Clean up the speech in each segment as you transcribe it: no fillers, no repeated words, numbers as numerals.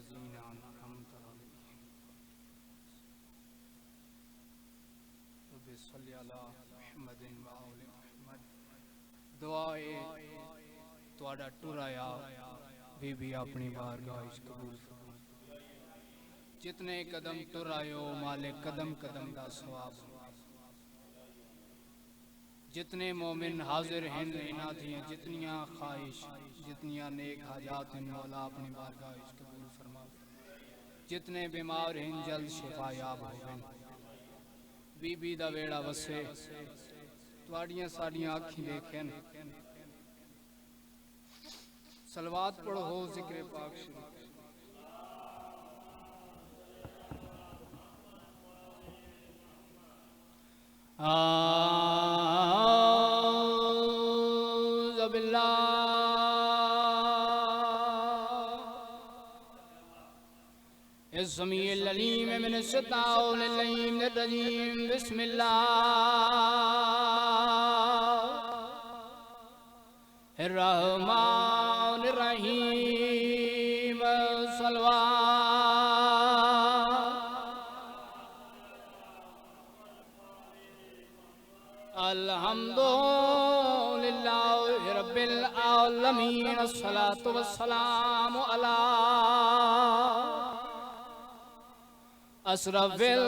लज़ीना अनअमत अलैहिम rabbi सल्लि अला मुहम्मदिन व आलि मुहम्मद। दुआए तुहाडा टुराया बीबी अपनी बारगाह विच कबूल फरमा। जितने कदम टुरायो मालिक कदम कदम दा सवाब। जितने मोमिन हाजिर हैं इन्हां दियां जितनियां ख्वाहिश जितनियां नेक हाजात हैं मौला अपनी बारगाह विच कबूल फरमा। जितने बीमार हैं जल्द शिफा याब होवें। बीबी दा वेड़ा वसे तुहाडियां साडियां अखीं देखें। सलवात पढ़ो हो जिक्र पाक शुरू। आऊज़ु बिल्लाहि इस्समीइल अलीम मिनश शैतानिर रजीम। बिस्मिल्लाहिर रहमानिर रहीम। अल्हम्दुलिल्लाहि रब्बिल आलमीन। अस्सलातु वस्सलामु अला अशरफिल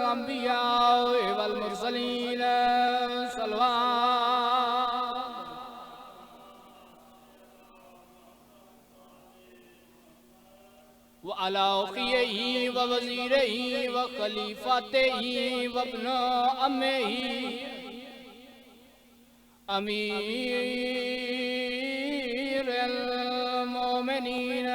अंबिया वल मुरसलीन। व अला उखियही व वज़ीरही व खलीफातेही व इब्न अम्मेही अमीरुल मोमिनीन।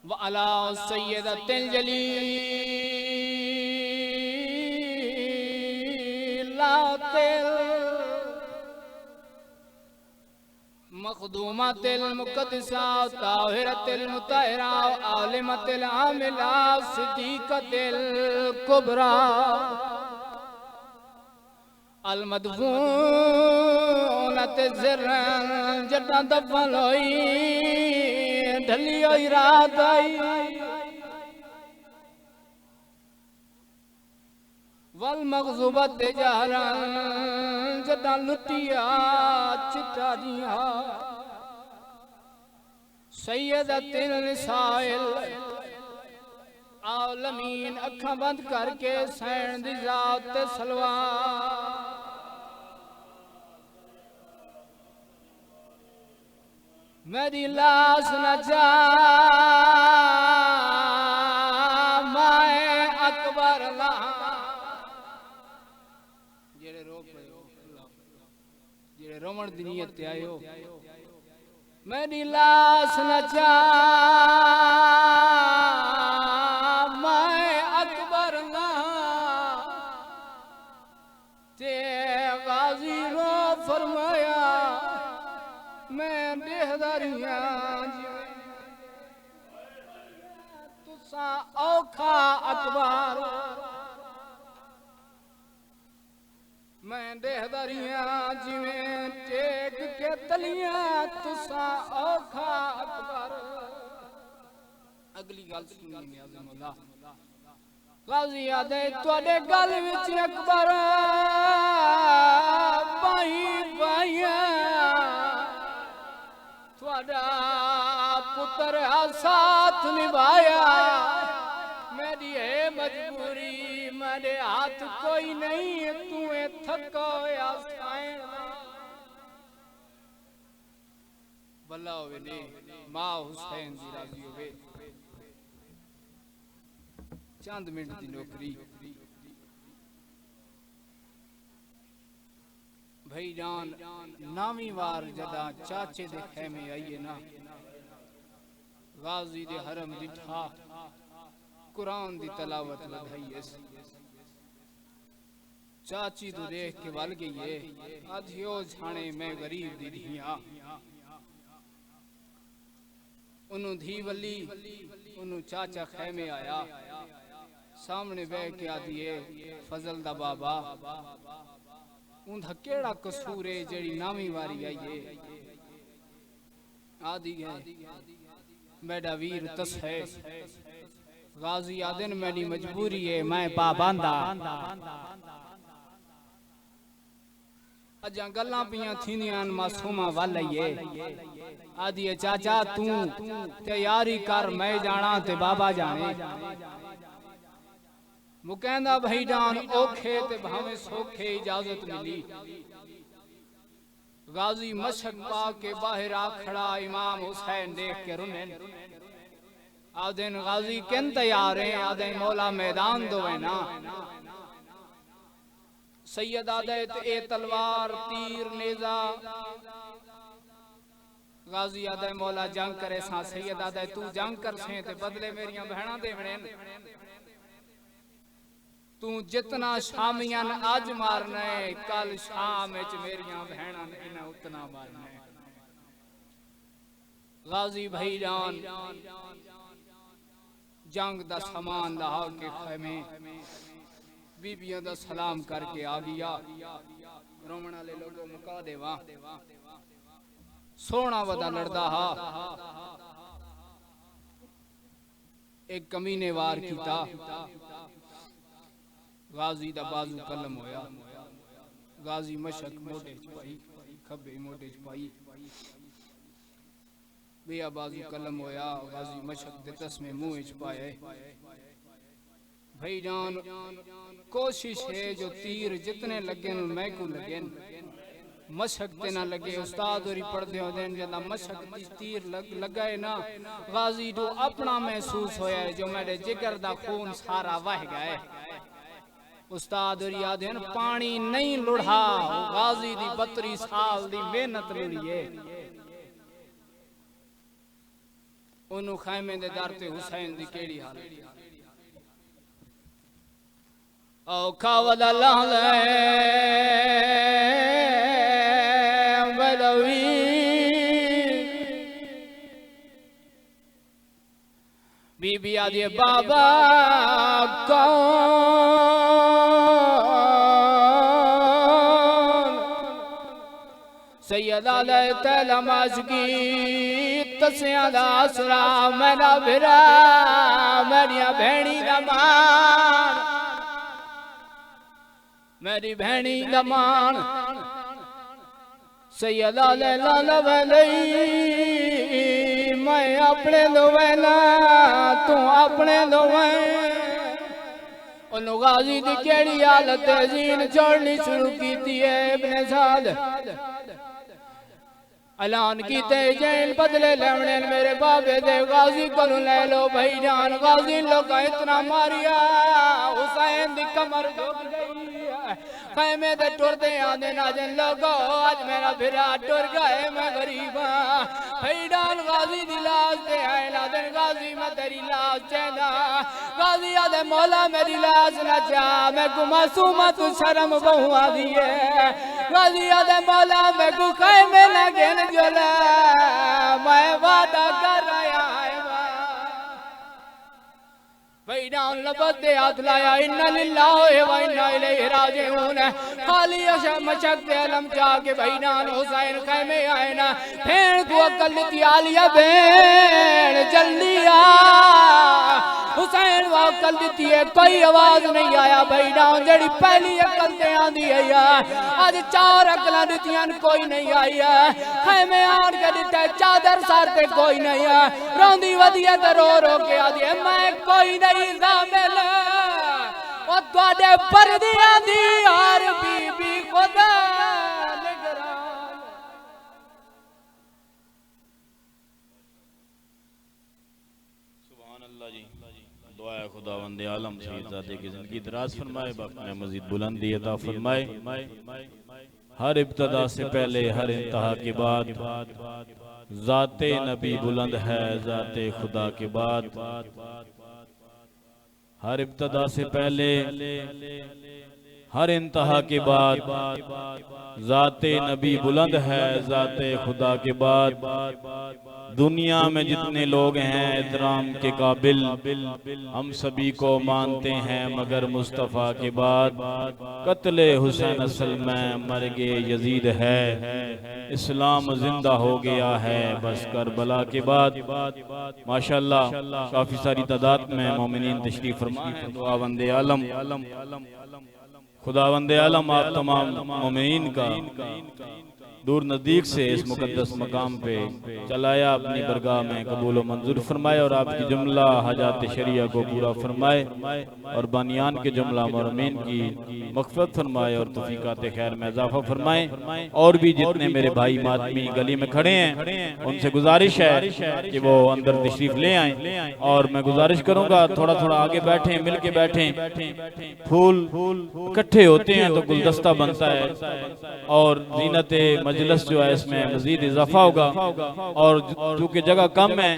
व अला सय्यदतिल जलीलातिल मखदूमातिल मुक़द्दसा ताहिरतिल मुतहरा आलिमतिल आमिला सिद्दीक़तिल कुबरा अल मदफूनत ज़िर्रन जटा दफन होई ढली होई रात आई। वल मग़ज़ूबत जहरन जटा लुटिया चिटा दिया सैयदतिल निसाइल आलमीन। अखां बंद करके सैन दी ज़ात ते सलवात। मेरी लाश न जा मैं अकबर ला जेड़े रो जेड़े रोमन दी नीयत ते आयो। मेरी लाश न जा मैं अकबर ला ते गाजी रो फरमाया मैं बेहदारियां तुसा औखा अकबर। मैं देहदारियां जिवें टेक के तलियां तुसा औखा अकबर। अगली गल सुनी नियाज़-ए-मौला गाज़ी आदे तुहाडे गल विच अकबर भाई भाइया तुहाडा पुत्र साथ निभाया। मेरी है मजबूरी मेरे हाथ कोई नहीं तू थका होया साइन भला होवे ने मां हुसैन दी राजी होवे। चंद मिनट दी नौकरी भाई जान नावी वार जदा चाचे दे खेमे आइए ना गाजी दे हरम दिठा कुरान दी तलावत बधाई। चाची तो देख के वल गई है आधियो छाने मैं गरीब दी धिया। उन्हों धी वली उन्हों चाचा खेमे आया सामने बह के आती है फजल दा बाबा उंदा केड़ा कसूर है जेड़ी नामी वारी आई है आदि है मेरा वीर तस है गाजी आदिन मेरी मजबूरी है मैं पाबंदा अजा गल्लां पियां थींदियां मासूमा वाल है आदि चाचा तू तैयारी कर मैं जाना ते बाबा जाने मुकैंदा भाई जान ओखे ते भावे सोखे इजाजत मिली गाजी मशक पा के बाहर आ खड़ा इमाम हुसैन देख के रुने आदिन गाजी किन तैयार है आदिन मौला मैदान दो है ना सैयद आदे ए तलवार तीर नेजा गाजी आदे मौला जंग करे सा सैयद आदे तू जंग कर से ते बदले मेरियां बहना देवणे तू जितना शामियान आज मारना है कल शाम विच मेरियां बहना ने उतना मारना है गाजी भाई जान जंग दा सामान ला के खैमे बीबियां दा सलाम करके आ गया रोमन वाले लोगों मुका देवा सोना वदा लड़दा हा एक कमीने वार कीता गाजी दा बाजू कलम होया गाजी मशक मोटे च पाई खब्बे मोटे च पाई बेया बाजू कलम होया गाजी मशक दे तस्मे मुंह च पाए भाई जान कोशिश है जो तीर जितने लगे मैं को लगे मशक ते ना लगे उस्ताद और पढ़दे हो देन जदा मशक दी तीर लगा है ना गाजी जो अपना महसूस होया है जो मेरे जिगर दा खून सारा वह गया उस्ताद और याद है पानी नहीं लुढ़ा गाजी दी 32 साल दी मेहनत लुढ़ी है ओनु खैमे दे दर ते हुसैन दी केड़ी हालत औखा वदा लाले बदवी बीबी आदि बाबा कौन सैयद आले तलमाज की तसिया दा आसरा मेरा भिरा मेरिया भैणी दा मान मेरी भैणी लमान सैयद आले लाला वलई मैं अपने लोवेला तू अपने लोवे ओनु गाजी दी केड़ी हालत जीन छोड़नी शुरू कीती है इब्ने साद ऐलान कीते जैन बदले लेवने मेरे बाबे दे गाजी को ले लो भाई जान गाजी लोग इतना मारिया हुसैन दी कमर झुक गई खैमे दे टुरदे आंदे नाजन लोगो आज मेरा भिरा टुर गए मैं गरीब भाई जान गाजी दी लाश दे आए नाजन गाजी मैं तेरी लाश चेदा गाजी आदे मौला मेरी लाश ना चा मैं को मासूमा तू शर्म बहुआ दिए गाजी आदे मौला मैं को खैमे लगे जोला मैं वादा कर आया है भाई जान लबदे हाथ लाया इन्ना लिल्लाहि व इन्ना इलैहि राजिऊन खाली मशक दे अलम जाके भाई जान हुसैन खैमे आए ना भेड़ को अकल दी आलिया भेड़ जल्दी आ हुसैन वो अकल दी है कोई आवाज नहीं आया भाई जान जेड़ी पहली अकल ते आंदी है आज 4 अकलां दितियां कोई नहीं आई है खैमे आन के दिते चादर सर ते कोई नहीं है रोंदी वदिया ते रो रो के आदी मैं कोई नहीं ज़ामिल ओ तुहाडे परदियां दी यार बीबी खुदा निगरान सुभान अल्लाह जी दुआ है खुदावंद आलम शहीज़ादे की जिंदगी दराज फरमाए बाकी मजीद बुलंदी अता फरमाए हर इब्तदा से पहले हर इंतहा के बाद ज़ाते नबी बुलंद है ज़ाते खुदा के बाद हर इब्तदा से पहले हर इंतहा के बाद ज़ाते नबी बुलंद है ज़ाते खुदा के बाद दुनिया में जितने लोग हैं एहतराम के काबिल हम सभी को मानते हैं, मगर मुस्तफ़ा के बाद कत्ले हुसैन असल में मर्गे यजीद है। इस्लाम जिंदा हो गया है बस करबला के बाद। माशाअल्लाह काफी सारी तादाद में मोमिनीन तशरीफ फरमा है। दुआ वंदे आलम खुदावंदे आलम आप तमाम मोमिनीन का दूर नज़दीक से इस मुकद्दस मकाम पे चलाया अपनी बरगाह में कबूल व मंजूर फरमाए और आपकी जुमला हजात शरिया को पूरा फरमाए और बानियान के जुमला मरमीन की मग़फ़िरत फरमाए और तौफ़ीक़ात खैर में इजाफा फरमाए। और भी जितने मेरे भाई मातमी गली में खड़े हैं उनसे गुजारिश है कि वो अंदर तशरीफ ले आए और मैं गुजारिश करूँगा थोड़ा थोड़ा आगे बैठें, मिल के बैठें। फूल इकट्ठे होते हैं तो गुलदस्ता बनता है और ज़ीनत मजलिस जो है इसमें मजीद इजाफा होगा। और चूंकि जगह कम है,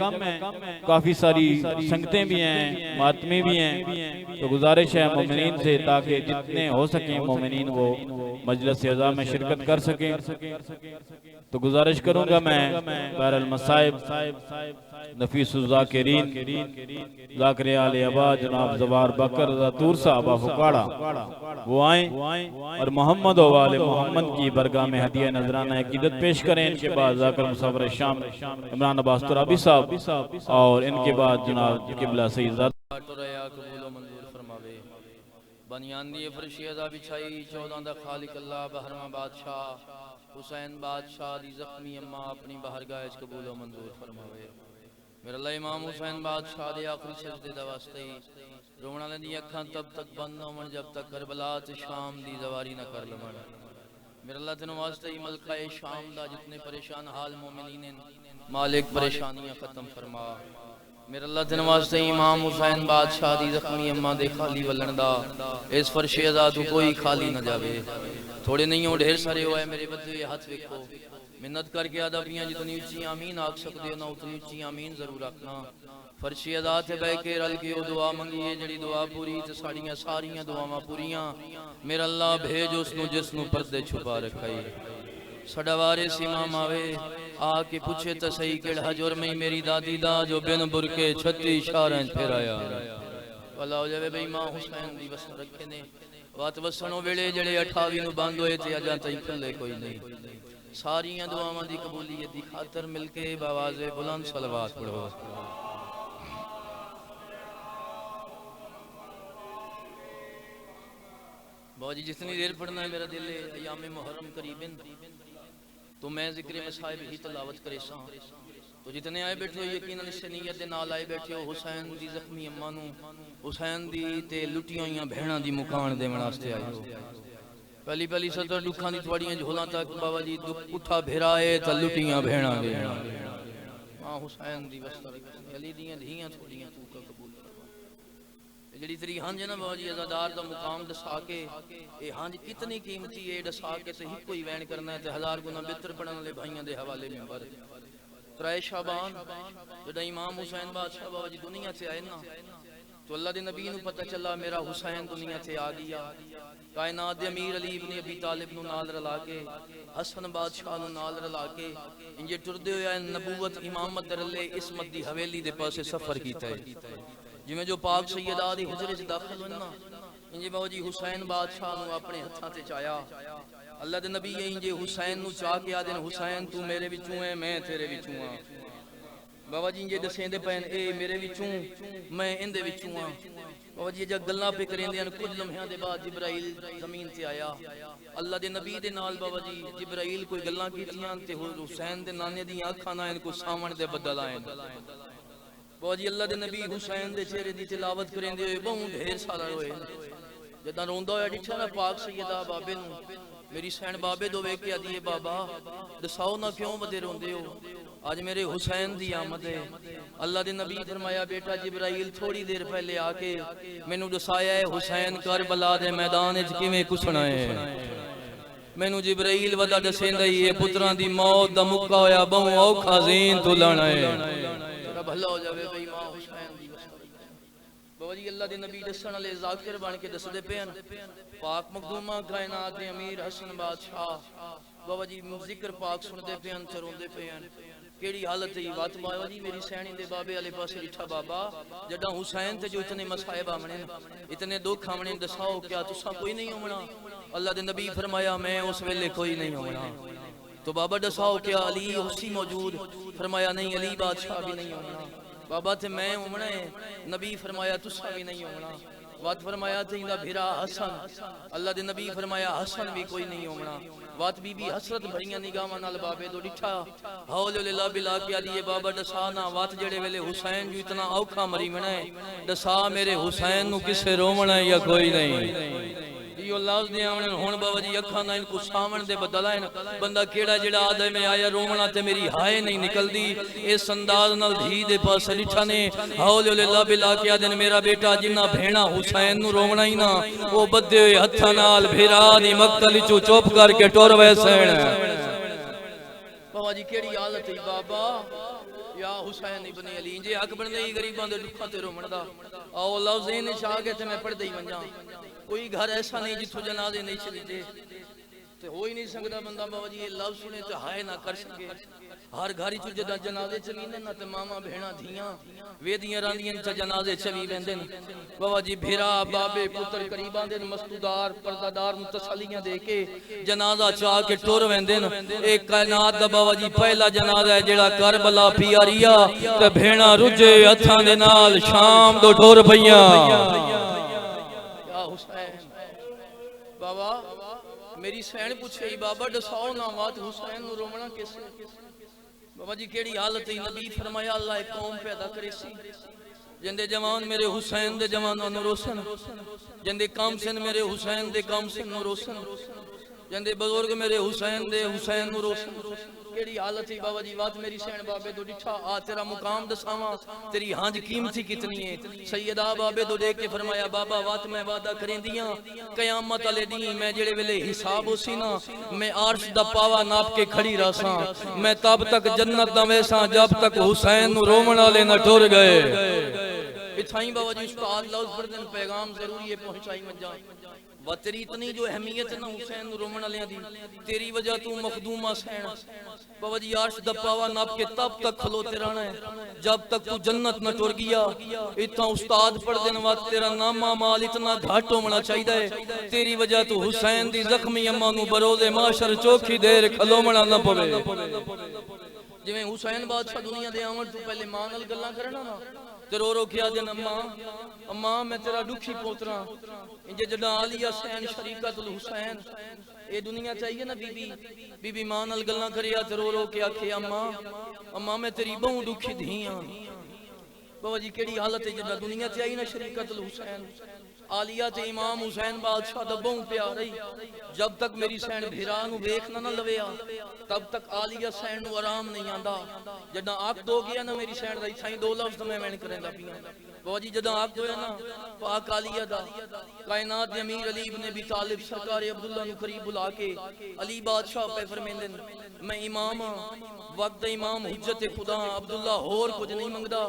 काफी सारी संगतें भी हैं, मातमी भी हैं, तो गुजारिश है मोमिनीन से ताकि जितने हो सकें मोमिनीन वो मजलिस अज़ा में शिरकत कर सकें। तो गुजारिश करूंगा मैं बहरल मसाइब नफीसुज़्ज़ाकिरीन ज़ाकिर आले अबा जनाब ज़वार बकर तूर साहब फुकाड़ा वो आए और मोहम्मद वाले मोहम्मद की बरगाह में हदिया नजराना अकीदत पेश करें। इनके बाद ज़ाकिर मुसव्वर शाम इमरान अब्बास तुराबी साहब और इनके बाद जनाब किबला सईद बनियान दी फरशियदा बिछाई 14 दा खालिक अल्लाह बहरमा बादशाह हुसैन बादशाह दी ज़ख्मी अम्मा अपनी बारगाह च कबूल व मंजूर फरमावे। मेरा अल्लाह इमाम हुसैन बादशाह दे आखिरी सजदे दा वास्ते रोवण वाले दी अखां तब तक बंद न होवन जब तक करबला ते शाम दी जवारी न कर लवण। मेरा अल्लाह तेन वास्ते मलका शाम दा जितने परेशान हाल मोमिनीन मालिक परेशानियां खत्म फरमा। मेरा अल्लाह तेन वास्ते इमाम हुसैन बादशाह दी ज़ख्मी अम्मा दे खाली वलन दा इस फर्शे अज़ा तू कोई खाली न जावे। थोड़े नहीं हो ढेर सारे हो मेरे बदे हाथ वेखो मिन्नत करके आदा पियां जितनी उच्ची आमीन आख सकते हो ना उतनी उच्ची आमीन जरूर आखना। फर्शे अज़ा ते बह के रल के वो दुआ मंगीए जड़ी दुआ पूरी ते साड़ियां सारियां दुआवां पूरियां। मेरा अल्लाह भेज उसनू जिसनू पर्दे छुपा रखाई साडा वारिस इमाम आवे आके पूछे तो सही केड़ा जुर्म ही मेरी दादी दा जो बिन बुरके 36 शारां फेराया वाला हो जावे बे मां हुसैन दी वस रखे ने वात वसणो वेले जड़े 28 नु बंद होए ते अजा तई खुले कोई नहीं। सारियां दुआवां दी कबूलियत दी खातर मिलके बावाज़े बुलंद सलवात पढ़ो। बाजी जितनी देर पढ़ना है मेरा दिल है अयाम मुहर्रम करीबन तो मैं जिक्र मसाइब ही तलावत करे सा। तो जितने आए बैठे हो यकीनन इस नीयत दे नाल आए बैठे हो हुसैन दी ज़ख्मी अम्मा नू हुसैन दी ते लुटियां होईयां भैणां दी मुकान देण वास्ते आए हो। पहली पहली सदर दुखां दी थोड़ियां झोलां तक बाबा जी दुख उठा भेराए त लुटियां भैणां दे मां हुसैन दी वस्तर अली दियां धीयां थोड़ियां तू का कबूल जड़ी तेरी हंज ना बाबा जी अज़ादार दा मुकाम दसा के ये हंज कितनी कीमती है दसा के ते ही कोई वैन करना है ते 1000 गुना बेहतर पढ़न वाले भाइयों दे हवाले में बर त्राए शाबान जड़ा इमाम हुसैन बादशाह बाबा जी दुनिया से आए ना तो अल्लाह दे नबी नू पता चला मेरा हुसैन दुनिया से आ गया। कायनात दे अमीर अली इब्न अबी तालिब नू नाल रला के हसन बादशाह नू नाल रला के इंजे टुरदे होया नबूवत इमामत दे रले इस्मत दी हवेली दे पासे सफर कीता है। जिमें जो पाक सैयदा दी हुजरे च दाखिल होना इंजे बाबा जी हुसैन बादशाह नू अपने हत्थां ते चाया अल्लाह दे नबी इंजे हुसैन नू चा के आदे हुसैन तू मेरे विचों है मैं तेरे विचों हां। बाबा जी इंजे दसेंदे पैन ए मेरे विचों मैं इंदे विचों हां। बाबा जी जब गल्लां पे करेंदे हन कुछ लम्हियां दे बाद जिब्राइल जमीन ते आया अल्लाह दे नबी दे नाल बाबा जी जिब्राइल कोई गल्लां कीतियां ते हुसैन दे नाने दी अखां ना इनको सामण दे बदल आए। बाबा जी अल्लाह दे नबी हुसैन दे चेहरे दी तिलावत करेंदे होए बहुत ढेर सारा रोए जदा रोंदा होया डिठा ना पाक सैयदा बाबे नू मेरी सैन बाबे दो वेख के आदी है बाबा दसाओ ना क्यों बदे रोंदे हो आज मेरे हुसैन दी आमद है। अल्लाह दे नबी फरमाया बेटा जिब्राइल थोड़ी देर पहले आके मैनू दसाया है हुसैन करबला दे मैदान च किवें कुसना है। मैनू जिब्राइल वदा दसेंदा ही है पुत्रां दी मौत दा मुक्का होया बहु औखा ज़ीन तो लाना है भला हो जावे भाई मां हुसैन दी बाबा जी अल्लाह दे नबी दसन वाले ज़ाकिर बन के दसदे पेन पाक मखदूमा कायनात दे अमीर हसन बादशाह बाबा जी जिक्र पाक सुनदे पेन ते रोंदे पेन केड़ी हालत है बात बाबा जी मेरी सैनी दे बाबे वाले पासे लिठा बाबा जदा हुसैन ते जो इतने मसाइब आमने इतने दुख आमने दसाओ क्या तुसा कोई नहीं होना अल्लाह दे नबी फरमाया मैं उस वेले कोई नहीं होना तो बाबा दसाओ क्या अली उसी मौजूद फरमाया नहीं अली बादशाह भी नहीं होना बाबा ते मैं होना है नबी फरमाया तुसा भी नहीं होना बात फरमाया थे इंदा भिरा हसन अल्लाह दे नबी फरमाया हसन भी कोई नहीं होना बात बीबी हसरत भरियां निगाहां नाल बाबे तो डिठा हौले ला बिला के आदी बाबा दसा ना बात जेड़े वेले हुसैन जो इतना औखा मरी मना है दसा मेरे हुसैन नु किसे रोवना है या कोई नहीं यो लफ्ज दे आवन हुन बाबा जी अखां ना इनको सावण दे बदलाइन बंदा केड़ा जेड़ा आदे में आया रोवना ते मेरी हाय नहीं निकलदी इस अंदाज नाल धी दे पास लिठा ने हौले ला बिला के आदन मेरा बेटा जिन्ना भेणा हुसैन नु रोवना ही ना वो बद्दे हुए हत्थां नाल भिरा दी मक्तल चो चुप करके टुर वैसण बाबा जी केड़ी हालत है बाबा या हुसैन इब्न अली जे हक बनदे ही गरीबां दे दुखां ते रोवण दा आओ लफ्ज़ इन शाह के ते मैं पढ़दे ही वंजा कोई घर ऐसा नहीं जिथों जनाजे नहीं चलते ते हो ही नहीं सकता बंदा बाबा जी ये लफ्ज़ सुने तो हाय ना कर सके हर घर च जदा जनाजे चली ना ते मामा भेणा धियां वेदियां रांदियां च जनाजे चली वेंदे बाबा जी भिरा बाबे पुत्र करीबां दे मस्तूदार पर्दादार नु तसल्लियां दे के जनाजा चा के टुर वेंदे एक कायनात दा बाबा जी पहला जनाजा है जेड़ा करबला पियारिया ते भेणा रुजे हत्थां दे नाल शाम दो टुर पईयां बाबा मेरी सैन पूछे बाबा दसाओ ना बात हुसैन नु रोवना कैसे बाबा जी केड़ी हालत है नबी फरमाया अल्लाह एक कौम पैदा करे सी जिंदे जवान मेरे हुसैन दे जवानों नु रोशन जिंदे कामसिन मेरे हुसैन दे कामसिन नु रोशन जिंदे बुजुर्ग मेरे हुसैन दे हुसैन नु रोशन केड़ी हालत है बाबा जी बात मेरी सैन बाबे तो डिठा आ तेरा मुकाम दसावा तेरी हांज कीमती कितनी है सैयदा बाबे तो देख के फरमाया बाबा बात मैं वादा करेंदियां कयामत वाले दी मैं जेड़े वेले हिसाब होसी ना मैं अर्श दा पावा नाप के खड़ी रहसा मैं तब तक जन्नत दा वैसा जब तक हुसैन नु रोवण वाले न टुर गए इथाई बाबा जी उस्ताद लफ्ज़ पढ़दे पैगाम जरूरी है पहुंचाई वंजा वा तेरी इतनी जो अहमियत ना हुसैन रोवण वाले दी तेरी वजह तू मखदूमा सैन बाबा जी अर्श दपावा नाप के तब तक खलोते रहना है जब तक तू जन्नत न टुर गया इतना उस्ताद पढ़ देने वात तेरा नामा माल इतना घाट होना चाहिए है तेरी वजह तू हुसैन दी जख्मी अम्मा नु बरोज़े माशर चौखी देर खलोमना न पवे जिवें हुसैन बादशाह दुनिया दे आवन तू पहले मां नाल गल्लां करना ना ते रो किया दिन अम्मा अम्मा मैं तेरा दुखी पोतरा इंजे जदा आलिया सैन शरीकतुल हुसैन ये दुनिया चाहिए ना बीबी बीबी मां नाल गल्लां करिया ते रो के आखे अम्मा अम्मा मैं तेरी बहु दुखी धी हां बाबा जी केड़ी हालत है जदा दुनिया ते आई ना शरीकतुल हुसैन आलिया ते इमाम हुसैन बादशाह दा बहु प्यार रही जब तक मेरी सैन भिरा नु वेख ना लवेया तब तक आलिया सैन नु आराम नहीं आंदा जदा आख दो गया ना मेरी सैन दा इथाई दो लफ्ज़ मैं मैंने करंदा पिया बाबा जी जदा आख दोया ना पाक आलिया दा कायनात दे अमीर अली इब्न अबी तालिब सरकार अब्दुल्ला नु करीब बुला के अली बादशाह पे फरमांदे मैं इमाम वक्त इमाम हुज्जत खुदा अब्दुल्ला होर कुछ नहीं मंगदा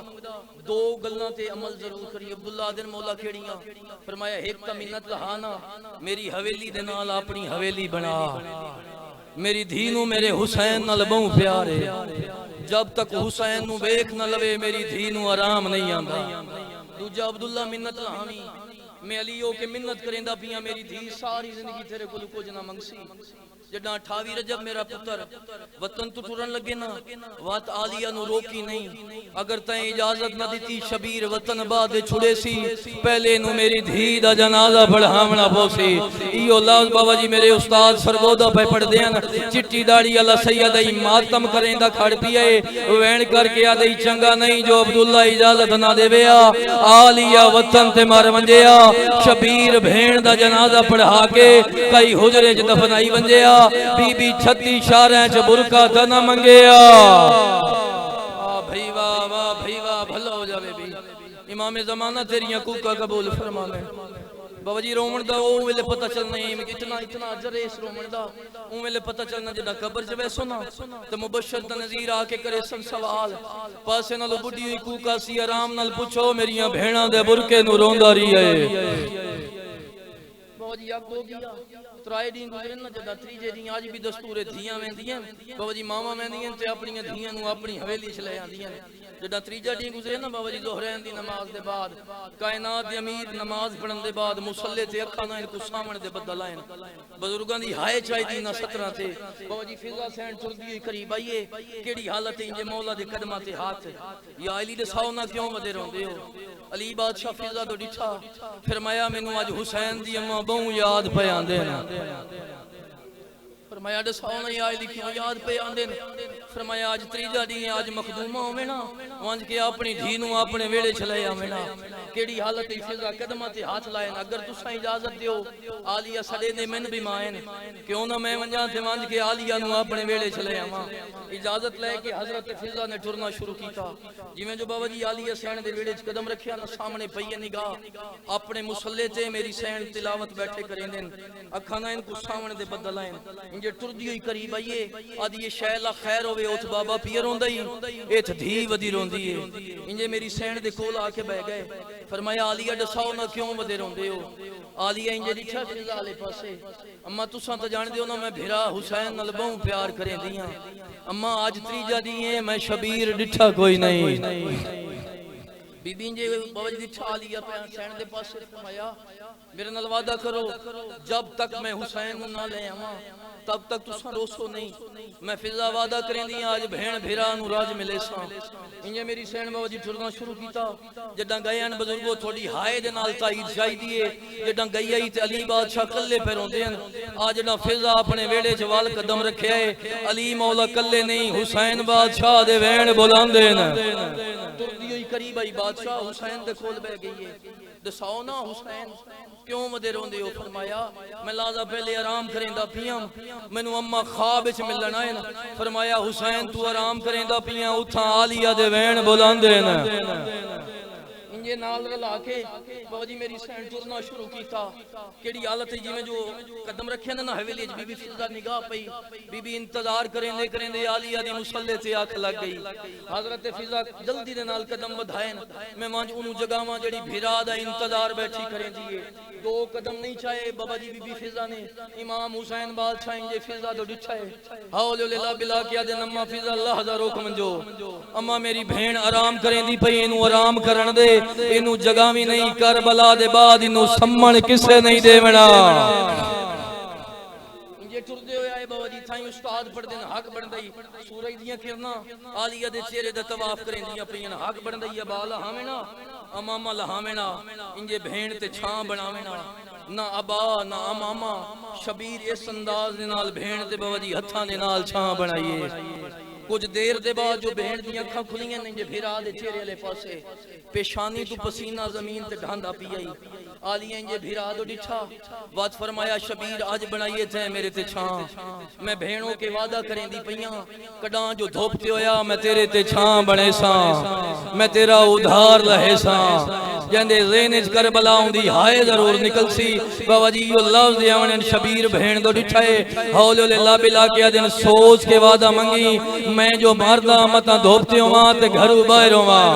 दो गल्लां ते अमल जरूर करी अब्दुल्ला दिन मौला केड़ियां फरमाया एक ता मिन्नत लहाना मेरी हवेली दे नाल अपनी हवेली बना मेरी धी नु मेरे हुसैन नाल बहु प्यार है जब तक हुसैन नु वेख न लवे मेरी धी नु आराम नहीं आंदा दूजा अब्दुल्ला मिन्नत लहानी मैं अलीओ के मिन्नत करेंदा पिया मेरी धी सारी जिंदगी तेरे कोल कुछ ना मंगसी जदा 28 रजब मेरा पुत्र वतन तो टुरन लगे ना वात आलिया नु रोकी नहीं अगर तय इजाजत न दी शबीर वतन बाद छुड़े सी पहले नु मेरी धी दा जनाजा पढ़ावना पोसी इयो लफ्ज़ बाबा जी मेरे उस्ताद सरगोदा पे पढ़ देन चिट्टी दाढ़ी वाला सैयद ई मातम करेंदा खड़ पिए वैन करके आदे चंगा नहीं जो अब्दुल्ला इजाजत ना देवेया आलिया वतन ते मार वंजेया शबीर भेण दा जनाजा पढ़ा के कई हुजरे च दफनाई वंजेया बीबी 36 शारां च बुरका ता ना मंगेया भाई वाह भलो हो जावे भी इमाम ज़माना तेरियां कूका कबूल फरमा ले बाबा जी रोमन दा ओ वेले पता चलना इतना अजर है इस रोमन दा ओ वेले पता चलना जदा कब्र च बैसो ना ते मुबशर दा नज़ीर आके करे सन सवाल पासे नाल बुढ़ी हुई कूका सी आराम नाल पूछो मेरियां भेणा दे बुरके नु रोंदा रही है बाबा जी अब हो गया त्राए दी गुजरे ना जदा त्रीजे दी आज भी दस्तूरे धियां वेंदियां बाबा जी मामा वेंदियां ते अपनी धियां नु अपनी हवेली च ले आंदियां जदा त्रीजा दी गुजरे ना बाबा जी ज़ोहरैन दी नमाज दे बाद कायनात दे अमीर नमाज पढ़न दे बाद मुसल्ले ते अखां ना इनको सामने दे बदल आए बुजुर्गां दी हाय चाहिदी ना 17 ते बाबा जी फिजा सैन टुरदी हुई करीब आईए केड़ी हालत इंजे मौला दे कदमां ते हाथ या अली दे साओ ना क्यों वदे रोंदे हो अली बादशाह फिजा तो डिठा फरमाया मैनू अज हुसैन दी अम्मा बहु याद पे आंदे ने फरमाया दसाओ ना याद लिखियो याद पे आंदे ने फरमाया आज त्रीजा दी आज मखदूमा होवे ना वंज के अपनी धी नु अपने वेड़े च ले आवे ना केड़ी हालत फिजा कदमां ते हाथ लाए अगर तुसा इजाजत दियो आलिया सडे ने मैन भी माए ने क्यों ना मैं वंजा ते वंज के आलिया नु अपने वेड़े च ले आवां इजाजत लेके हजरत फिजा ने टुरना शुरू कीता जिवें जो बाबा जी आलिया सैन दे वेड़े च कदम रखिया ना सामने पई निगाह अपने मुसल्ले ते मेरी सैन तिलावत बैठे करेंदे अखां ना इनको सामने दे बदल आए इंजे टुरदी हुई करीब आईए आदि ये शैला खैर होवे उस बाबा पियर रोंदा ही इथ धी वदी रोंदी है इंजे मेरी सैन दे कोल आके बैठ गए फरमाया आलिया दसाओ ना क्यों वदे रोंदे हो आलिया इंजे दिखा फिजा वाले पासे अम्मा तुसा तो जानदे हो ना मैं भिरा हुसैन नाल बहु प्यार करेंदियां अम्मा आज त्रीजा दी है मैं शबीर डिठा कोई नहीं बीबी जे बाबा जी दिठा आलिया पे सैन दे पासे फरमाया मेरे नाल वादा करो जब तक मैं हुसैन ना ले आवां तब तक तुसा रोसो नहीं मैं फिजा वादा करेंदी आज भेण भिरा नु राज मिले सा इंजे मेरी सैन बाबा जी टुरना शुरू कीता जदा गए अन बुजुर्गो थोड़ी हाय दे नाल ताईद चाहिदी है जदा गई आई ते अली बादशाह कल्ले पे रोंदे हन आज जदा फिजा अपने वेड़े च वाल कदम रखे है अली मौला कल्ले नहीं हुसैन बादशाह दे वेण बुलांदे न टुरदी हुई करीब आई बादशाह हुसैन दे कोल बैठ गई है दसाओ ना हुसैन क्यों वदे रोंदे हो फरमाया मैं लाजा पहले आराम करेंदा पियां मैनू अम्मा ख्वाब विच मिलन आए न फरमाया हुसैन तू आराम करेंदा पियां उठा आलिया दे वैन बुलांदे न इंजे नाल रला के बाबा जी मेरी सैन टुरना शुरू कीता केड़ी हालत है जिवें जो कदम रखे ना हवेली च बीबी फिजा निगाह पई बीबी इंतजार करेंदे करेंदे आलिया दी मुसल्ले ते आंख लग गई हजरत फिजा जल्दी दे नाल कदम बढ़ाए मैं वंज उनु जगावां जेड़ी भिरा दा इंतजार बैठी करेंदी है दो कदम नहीं चाहे बाबा जी बीबी फिजा ने इमाम हुसैन बादशाह इंजे फिजा तो डिठा है हौले ला बिला किया दे नम्मा फिजा अल्लाह दा हुक्म जो अम्मा मेरी भेण आराम करेंदी पई इनु आराम करन दे इनु जगावी नहीं करबला दे बाद इनु सम्मण किसे नहीं देवना इंजे टुरदे होए आए बाबा जी थाई उस्ताद पढ़दे न हक बनदई सूरज दियां किरना आलिया दे चेहरे दा तवाफ करेंदियां पईयां हक बनदई बाला हावेना अमामा लहावेना इंजे भेण ते छां बनावेना ना अबा ना अमामा शबीर इस अंदाज दे नाल भेण ते बाबा जी हत्थां दे नाल छां बनाईए कुछ देर दे बाद जो भेण दी अखां खुलियां ने जे भिरा दे चेहरे वाले पासे पेशानी तू पसीना जमीन ते ढांदा पी आई आलिया इंजे भिरा दो डिठा बात फरमाया शबीर आज बनाइए थे मेरे ते छां मैं भेणों के वादा करेंदी पईयां कडां जो धोपते होया मैं तेरे ते छां बने सा मैं तेरा उधार लहे सा जंदे ज़हन च करबला आउंदी हाय जरूर निकल सी बाबा जी यो लफ्ज़ आवण शबीर भेण दो डिठा है हौले ला बिला के दिन सोच के वादा मंगी मैं जो मारदा मता धोपते होवां ते घरू बाहर होवां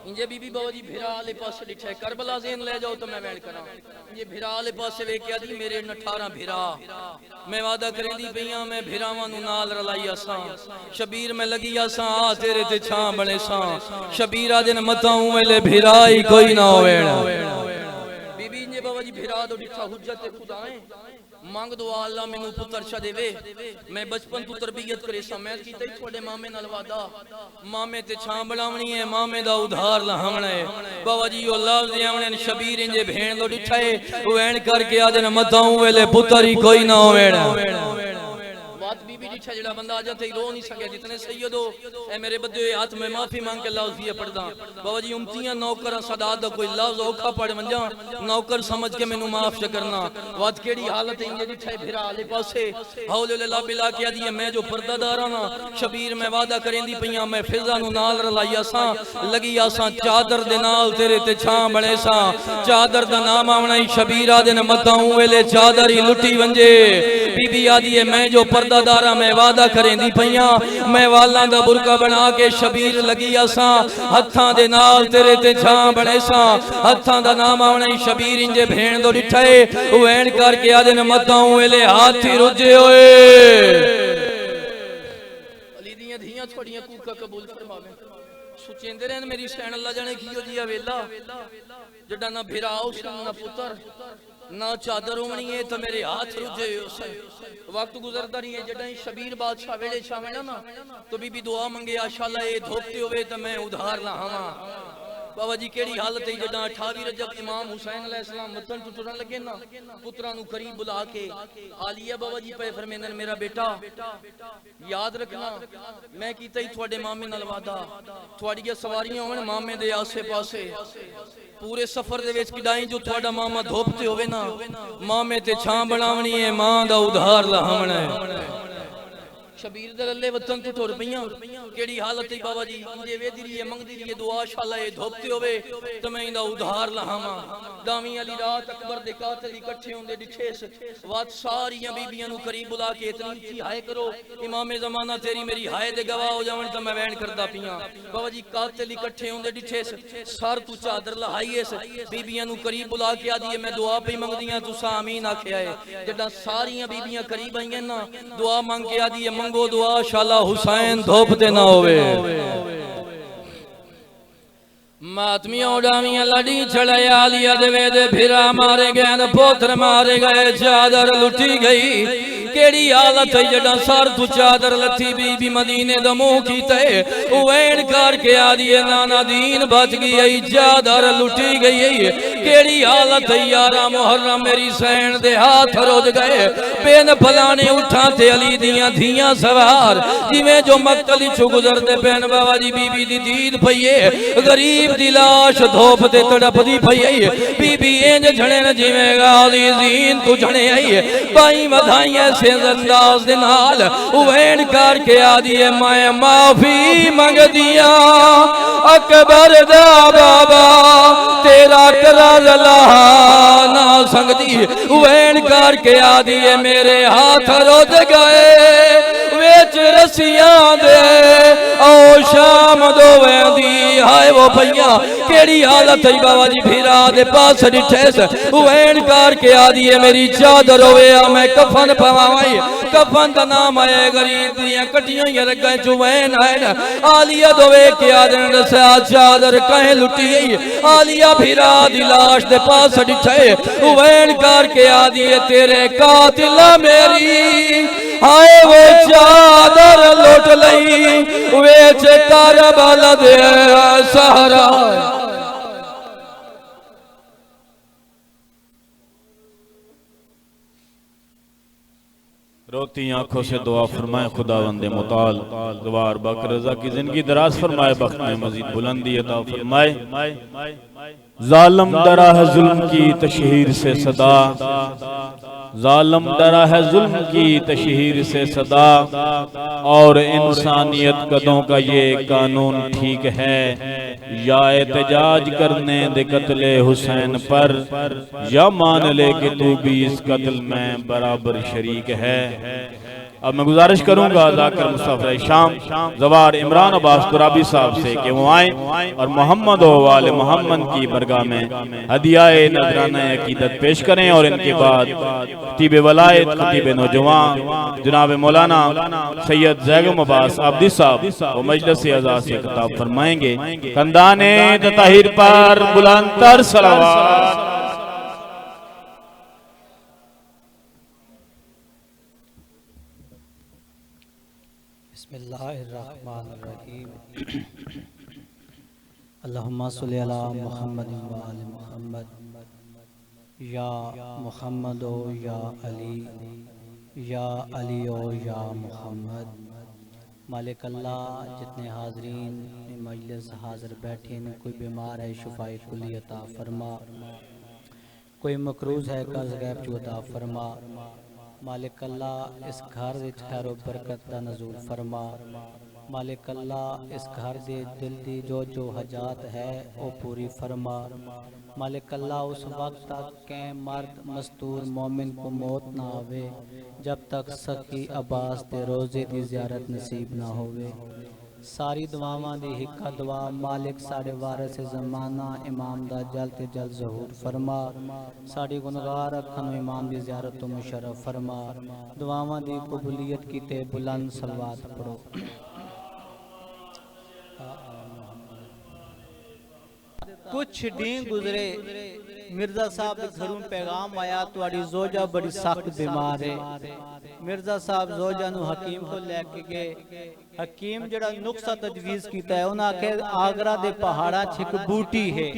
इंजे बीबी बाबा जी भिरा वाले पासे डिठा है करबला ज़हन ले जाओ तो मैं वैन करा ये भिरा वाले पासे वेख्या दी मेरे 18 भिरा मैं वादा करेंदी पईयां मैं भिरावां नु नाल रलाई आसां शबीर मैं लगी आसां आ तेरे ते छां बने सा शबीरा दिन मताऊं वेले भिरा ही कोई ना होवे बीबी इंजे बाबा जी भिरा दो डिठा हुज्जत खुदाए मांग दो अल्लाह मेनू पुत्र छा देवे मैं बचपन तू तरबियत करे सा मैं कीता थोड़े मामे नाल वादा मामे ते छां बनावनी है मामे दा उधार लहावना है बाबा जी ओ लफ्ज़ आवणे शबीर इंजे भेण लो डिठा है वैन करके आदन मताऊं वेले पुत्र ही कोई ना होवेड़ा बात बीबी डिठा जेड़ा बंदा आ जाते रो नहीं सके जितने सैयदो ए मेरे बदे हाथ में माफी मांग के लफ्ज़ ये पढ़दा बाबा जी उम्तियां नौकर सदात दा कोई लफ्ज़ औखा पढ़ मंजा नौकर समझ के मेनू माफ च करना बात केड़ी हालत इंजे डिठा भिरा वाले पासे हौले ला बिला के दी मैं जो पर्दादार ना शबीर मैं वादा करेंदी पईयां मैं फिजा नु नाल रलाई आसां लगी आसां चादर दे नाल तेरे ते छां बने सा चादर दा नाम आवना ही शबीरा दे मताऊं वेले चादर ही लुटी वंजे बीबी आदी है मैं जो पर्दादारा मैं मैं वादा करेंदी पईयां मैं वालां दा बुरका बना के शबीर लगी आसां हत्थां दे नाल तेरे ते छां बने सां हत्थां दा नाम आवणे शबीर इंजे भेण दो डिठे वैन करके आदे न मतां वेले हाथी रुजे होए अली दियां धियां छोड़ियां कूका कबूल फरमावे सुचेंदे रहन मेरी सैन अल्लाह जाने कियो जिया वेला जड़ा ना भिराओ ना पुत्र ना चादर उमनी है तो मेरे हाथ रुझे उसे वक्त गुजरता नहीं है जड़ा शबीर बादशाह वेले छावे ना तो बीबी दुआ मंगे आशाला ये धोपते हुए तो मैं उधार ना हवा बाबा जी केड़ी हालत है जड़ा 28 रजब इमाम हुसैन अलैहिस्सलाम मतन टुटन लगे ना पुत्रा नु करीब बुला के आलिया बाबा जी पे फरमांदे मेरा बेटा याद रखना मैं कीता ही थोड़े मामे नाल वादा थोड़ियां सवारियां होवन मामे दे आसे पासे पूरे सफर दे विच किडाई जो थोड़ा मामा धोपते होवे ना मामे ते छां बनावनी है मां दा उधार लावना है शबीर दे लल्ले वतन तो टुर पईयां केड़ी हालत है बाबा जी इंजे वेदी रही है मंगदी रही है दुआ शाला ये धोपते होवे तो मैं इंदा उधार लाहां दावी अली रात अकबर दे कातिल इकट्ठे होंदे दिखेस वात सारियां बीबियां नु करीब बुला के इतनी ऊंची हाय करो इमामे जमाना तेरी मेरी हाय दे गवाह हो जावन तो मैं वैन करदा पियां बाबा जी कातिल इकट्ठे होंदे दिखेस सर तू चादर लहाईएस बीबियां नु करीब बुला के आदी मैं दुआ पे मंगदियां तुसा आमीन आखिया है जड़ा सारियां बीबियां करीब आईयां ना दुआ मांग के आदी मंगो दुआ शाला हुसैन धोपते ना होवे मातमियों डामियां लड़ी चढ़ाया लिया दे फिरा मारे गए पोत्र मारे गए चादर लुटी गई केड़ी हालत है जड़ा सर तू चादर लथी बीबी मदीने दा मुंह कीते वैन करके आदी नाना दीन बच गई चादर लुटी गई केड़ी हालत है यारा मुहर्रम मेरी सैन दे हाथ रोज गए बेन फलाने उठा ते अली दियां धियां सवार जिवें जो मक्तली छु गुजरदे पैन बाबा जी बीबी दी दीद पईए गरीब दी लाश धोप ते तड़पदी पई बीबी इंज झणे न जिवें गाली जीन तू झणे आई बाई वधाइयां से अंदाज दे नाल वैन करके आदी मैं माफी मंग दिया अकबर दा बाबा तेरा करार लहा ना संगदी वैन करके आदी मेरे हाथ रोज गए वेच रसियां दे ओ शाम दोवें दी हाय वो भैया केड़ी हालत है बाबा जी फिरा दे पास डिठेस वैन करके आदी मेरी चादर होवे मैं कफन पवाई कफन दा नाम आए गरीब दियां कटियां रगा जुवैन है आलिया दोवे के आदन दसा चादर कहे लुटी गई आलिया फिरा दी लाश दे पास डिठे वैन करके आदी तेरे कातिल मेरी हाय वो चादर लुट लई वेच करबल दे सहारा रोती आंखों से दुआ फरमाए खुदावंदे मुताल गवार बकर रजा की जिंदगी दराज फरमाए बख्त में मजीद बुलंदी अता फरमाए जालिम डरा है जुल्म की तशहीर से सदा जालिम डरा है जुल्म की तशहीर से सदा और इंसानियत कदों का ये कानून ठीक है या एहतजाज करने दे कत्ले हुसैन पर या मान ले कि तू भी इस कत्ल में बराबर शरीक है। अब मैं गुजारिश करूंगा जाकिर मुस्तफा शाम जवार इमरान अब्बास तुराबी साहब से कि वो आए और मोहम्मद वाले मोहम्मद की बरगाह में हदियाए नजराना अकीदत पेश करें और इनके बाद खतीब वलायत खतीब नौजवान जनाब मौलाना सैयद जैगम अब्बास आबदी साहब वो मजलिस अज़ा से खिताब फरमाएंगे। कंदाने तताहिर पर बुलंदतर सलावत। बिस्मिल्लाहिर्रहमानिर्रहीम अल्लाहुम्मा सल्ली अला मुहम्मद व आलि मुहम्मद या मुहम्मद ओ या अली ओ या मुहम्मद। मालिक अल्लाह जितने हाजरीन मजलिस हाजिर बैठे हैं कोई बीमार है शिफाए कुली अता फरमा, कोई मकरूज है कर्ज गैब चू अता फरमा। मालिक अल्लाह इस घर विच खैर बरकत दा नज़ूल फरमा। मालिक अल्लाह इस घर दे दिल दी जो हजात है वो पूरी फरमा। मालिक अल्लाह उस वक्त तक के मर्द मस्तूर मोमिन को मौत ना आवे जब तक सखी अब्बास दे रोज़े दी ज़ियारत नसीब ना होवे। सारी दुआवां दी हिक्का दुआ मालिक साढ़े वारिस ज़माना इमाम दा जल्द ते जल्द ज़हूर फरमा। साड़ी गुनगार अखां नूं इमाम दी ज़ियारत तो मुशर्रफ फरमा। दुआवां दी कबूलियत कीते बुलंद सलवात पढ़ो। कुछ दिन गुजरे मिर्जा साहब के घरों पैगाम आया तुहाडी जोजा बड़ी सख्त बीमार है। मिर्जा साहब जोजा नु हकीम को लेके गए। हकीम जड़ा नुक्सा तजवीज़ कीता है उन्हें आखे आगरा दे पहाड़ा च एक बूटी है,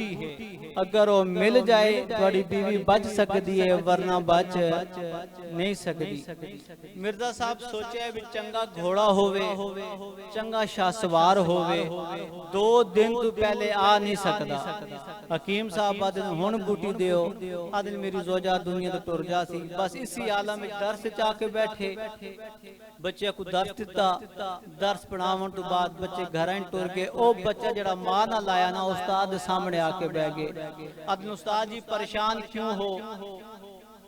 अगर वो मिल जाए तुहाडी बीवी बच सकती है वरना बच नहीं सकती। मिर्जा साहब सोचे भी चंगा घोड़ा होवे, चंगा शाहसवार होवे, 2 दिन तो पहले आ नहीं सकता। हकीम साहब आदि हुण बूटी दियो, आदि मेरी जोजा दुनिया तो टुर जा सी। बस इसी आलम में दर्स चाके बैठे, बच्चे को दर्स दिता, दर्स पढ़ावन तो बाद बच्चे घर टुर गए। ओ बच्चा जड़ा मां ना लाया ना उस्ताद सामने आके बह गए। आदि उस्ताद जी परेशान क्यों हो,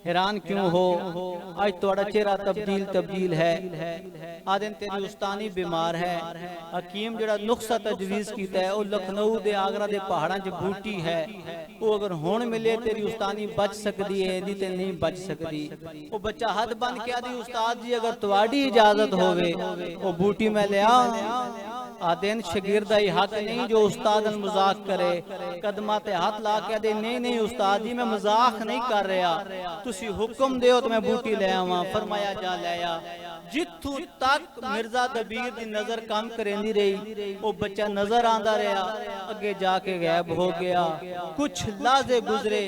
हैरान क्यों हो, आज थोड़ा चेहरा तब्दील है। आदन तेरी उस्तानी बीमार है। हकीम जड़ा नुक्सा तजवीज़ कीता है वो लखनऊ दे आगरा दे पहाड़ां च बूटी है, वो अगर हुण मिले तेरी उस्तानी बच सकती है, नहीं ते नहीं बच सकती। वो बच्चा हाथ बन के आदि उस्ताद जी अगर तुहाडी इजाजत होवे वो बूटी में ले आ। आदेन शगिरदा ही हक नहीं जो उस्ताद मजाक करे, कदमा ते हाथ ला के दे नहीं उस्ताद जी मैं मजाक नहीं कर रहा, तुसी हुक्म दे तो मैं बूटी ले आवा। फरमाया जा ले आ। जिथों तक मिर्जा दबीर दी नजर काम करेंदी रही वो बच्चा नजर आंदा रहा, अगे जाके गायब हो गया। कुछ लाजे गुजरे,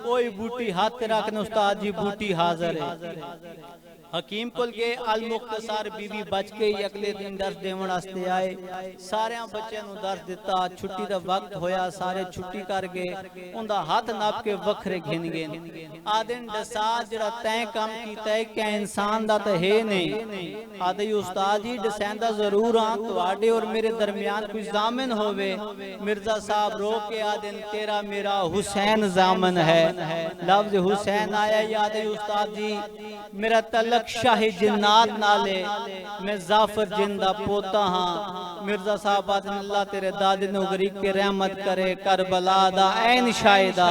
कोई बूटी हाथ रखने उस्ताद जी बूटी हाजिर है। हकीम कोल गए, अल मुख्तसार बीवी बच के ही अगले दिन दर्स देवन वास्ते आए। सारे बच्चों को दर्स दिता, छुट्टी का वक्त होया, सारे छुट्टी कर गए। उनका हाथ नाप के वखरे घिन गए। आदिन दसा जरा तय काम कीता है क्या इंसान दा तो है नहीं। आदि उस्ताद जी दसेंदा जरूर हाँ तुहाडे और मेरे दरमियान कोई जामिन होवे। मिर्जा साहब रो के आदिन तेरा मेरा हुसैन जामिन है। लफ्ज हुसैन आया याद है उस्ताद जी मेरा तलक शाही जिन्नात नाले, मैं जाफर जिंदा पोता हाँ। मिर्जा साहब अल्लाह तेरे दादे ने गरीब के रहमत करे, करबला दा ऐन शाहिदा।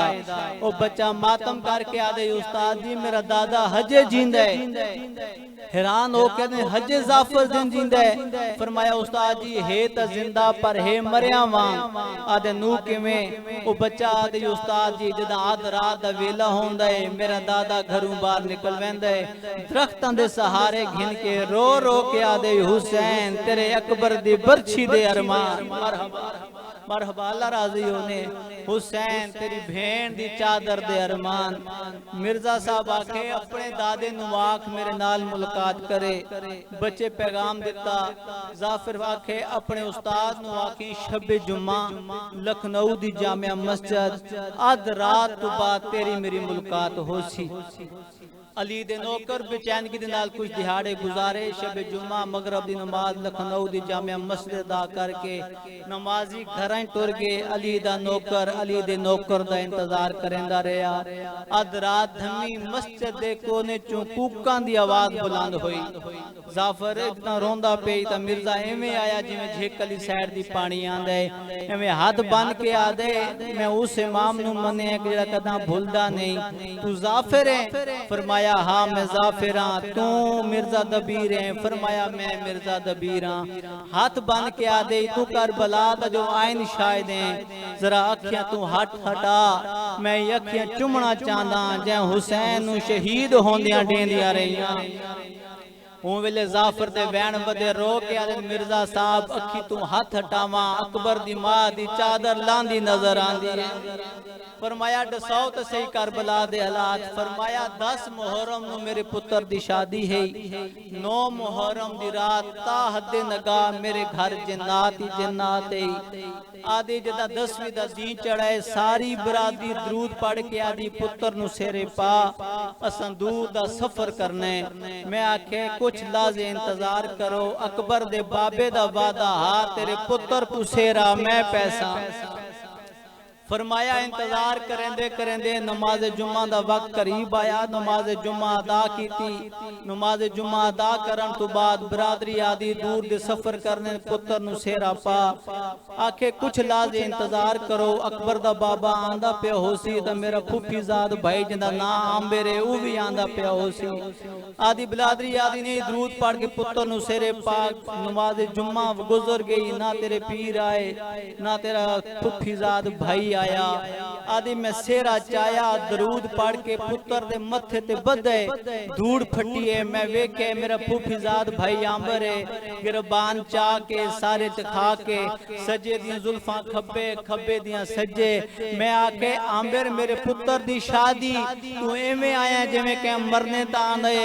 ओ बच्चा मातम करके आदे उस्ताद जी मेरा दादा हजे जिंदा है। हैरान हो के हजे जाफर दिन जिंदा है। फरमाया उस्ताद जी है तो जिंदा पर है मरिया वांग। आदे नू किवें? ओ बच्चा आदे उस्ताद जी जदा आध रात दा वेला होंदा है मेरा दादा घरों बाहर निकल वेंदा है, दरख्तां दे सहारे घिन के रो रो के आदे हुसैन तेरे अकबर दी बरछी दे अरमान। मरहबा मरहबा अल्लाह राजी होने हुसैन तेरी भेड़ दी चादर दे अरमान। मिर्जा साहब आखे अपने दादे नु आख मेरे नाल मुलाकात करे। बच्चे पैगाम दिता। जाफिर आखे अपने उस्ताद नु आखी शबे जुम्मा लखनऊ दी जामिया मस्जिद अध रात तो बाद तेरी मेरी मुलाकात होसी। अली दे नौकर बेचैनगी दे नाल कुछ दिहाड़े गुजारे। शबे जुम्मा मगरब दी नमाज लखनऊ दी जामिया मस्जिद अदा करके नमाजी घरां टुर गए। अली दा नौकर अली दे नौकर दा इंतजार करेंदा रहा। अध रात धमी मस्जिद दे कोने चों कूकां दी आवाज बुलंद हुई। जाफर इतना रोंदा पे ता मिर्जा एवें आया जिवें झेकली साइड दी पानी आंदा है, एवें हाथ बन के आदे मैं उस इमाम नु मने कि जेड़ा कदा भूलदा नहीं। तू जाफिर है? फरमाया हाँ मैं जाफिर हाँ। तू मिर्जा दबीर है? फरमाया मैं मिर्जा दबीर हाँ। हाथ बन के आदे तू करबला दा जो आइन शाहिद है, जरा अखियां तू हट हटा, मैं अखियां चुमना चाहदा जै हुसैन नु शहीद होंदियां डेंदियां रहियां। उन वेले जाफर दे वैन बदे रो के आदे मिर्जा साहब अखी तू हाथ हटावा, अकबर दी मां दी चादर लांदी नजर आंदी है। फरमाया दसाओ तो सही करबला दे हालात। फरमाया 10 मुहर्रम नु मेरे पुत्र दी शादी है, 9 मुहर्रम दी रात ता हद नगा मेरे घर जन्नत ही जन्नत है। आदि जदा 10वीं दा दी चढ़ाए सारी बरादरी दरूद पढ़ के आदि पुत्र नु सिरे पा असां दूर दा सफर करने। मैं आखे कुछ लाजे इंतजार करो अकबर दे बाबे दा वादा हा तेरे पुत्र पुसेरा मैं पैसा फरमाया इंतजार करेंदे करेंदे नमाज जुम्मा दा वक्त करीब आया नमाज जुम्मा अदा कीती नमाज जुम्मा अदा करन तो बाद बरादरी आदि दूर दे सफर करने पुत्र नु सेरा पा आखे कुछ लाजे इंतजार करो अकबर दा बाबा आंदा पिया होसी ता मेरा फूफीजाद भाई जिंदा नाम आंबेरे ऊ भी आंदा पिया होसी आदि बरादरी आदि ने दरूद पढ़ के पुत्र नु सेरे पाक नमाज जुम्मा गुजर गई ना तेरे पीर आए ना तेरा फूफीजाद भाई आया आदि मैं सेरा चाया दरूद पढ़ के पुत्र दे मथे ते बधे धूड़ फटिए मैं वेखे मेरा फूफीजाद भाई आंबरे गिरबान चा के सारे खा के सजे दियां जुल्फां खब्बे खब्बे दियां सजे मैं आके आंबर मेरे पुत्र दी शादी तू एवें आया जिवें के मरने ता आंदे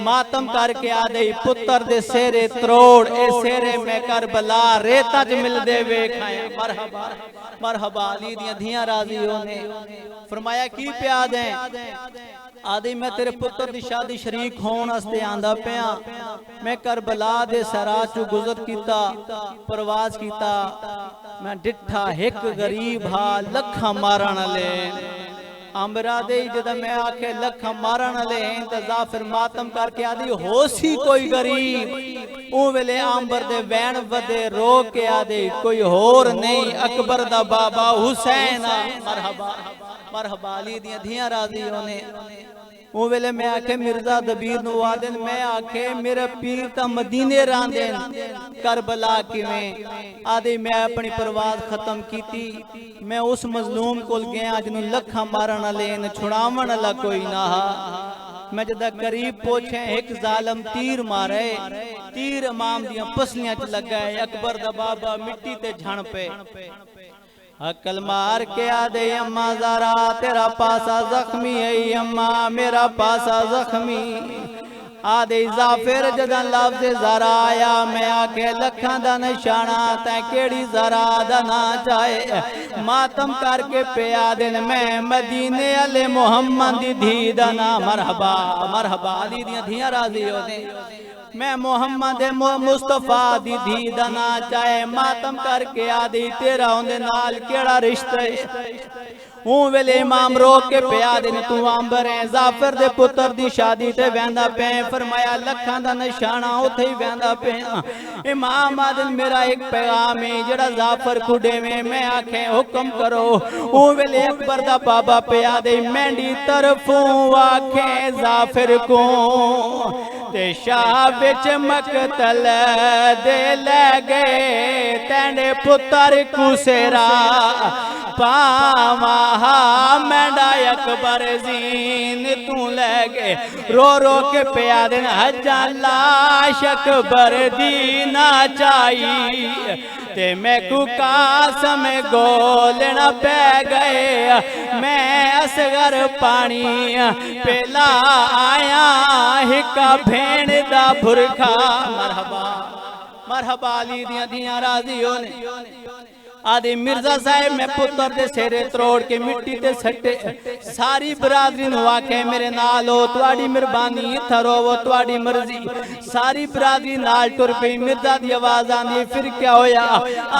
मातम करके आ दे पुत्र दे सेरे त्रोड़ ए सेरे मैं करबला रेता च मिलदे वेखाया मरहबा मरहबा अली दियां धियां राजी होने फरमाया की प्याद है आदि मैं तेरे पुत्र दी शादी शरीक होने वास्ते आंदा पिया मैं करबला दे सरा चू गुजर कीता प्रवास कीता मैं डिठा एक गरीब हा लखा मारन ले आंबरा दे जद मैं आखे लखा मारन ले तो जाफिर मातम करके आदि होसी कोई गरीब ओ वेले आंबर दे वैन वदे रो के आदे कोई होर नहीं अकबर दा बाबा हुसैन मरहबा मरहबा अली दियां धियां राजी होने ओ वेले मैं आखे मिर्जा दबीर नु वादन मैं आखे मेरा पीर ता मदीने रांदे करबला किवें आदे मैं अपनी परवाज खत्म कीती मैं उस मजलूम कोल गया जिन्नु लखा मारन वाले न छुड़ावन वाला कोई ना हा मैं जदा करीब पहुंचे एक जालम तीर मारे तीर इमाम दियां पसलियां च लगा अकबर दा बाबा मिट्टी ते झण पे अकल मार के आदे अम्मा जरा तेरा पासा जख्मी है अम्मा मेरा पासा जख्मी आदे जाफिर जदा लफ्ज़ जरा आया मैं आके लखा दा निशाना तै केड़ी जरा दा ना चाहे मातम करके पिया दिन मैं मदीने अले मुहम्मद दी धी दा ना मरहबा मरहबा अली दियां धियां राजी होने मैं मोहम्मद मुस्तफा दी धी दा ना चाहे मातम करके आदि तेरा उंदे नाल केड़ा रिश्ता हूं वेले इमाम रोक के पिया दिन तू आंबर है जाफर दे पुत्र दी शादी ते वेंदा पे फरमाया लखां दा निशाना उथे ही वेंदा पे इमाम आदिल मेरा एक पैगाम है जेड़ा जाफर खुडे में मैं आखे हुक्म करो हूं वेले अकबर दा बाबा पिया दे मेंढी तरफों आखे जाफर को ते शाह विच मकतल दे ले गए तेने पुत्र कुसेरा पावा मेंढा अकबर जीन तू ले गए रो रो के पिया दिन हजा लाश अकबर दी ना चाहिए ते मैं कुकासम गोलना पै गए मैं असगर पानी पेला आया हिका भेण दा बुरखा मरहबा मरहबा अली दियां धियां राजी होने आदि मिर्जा साहब मैं पुत्र दे सेरे त्रोड़ के मिट्टी ते सट्टे सारी बरादरी नु आखे मेरे नाल हो तुहाडी मेहरबानी थरो वो तुहाडी मर्जी सारी बरादरी नाल टुर पई मिर्जा दी आवाज आंदी फिर क्या होया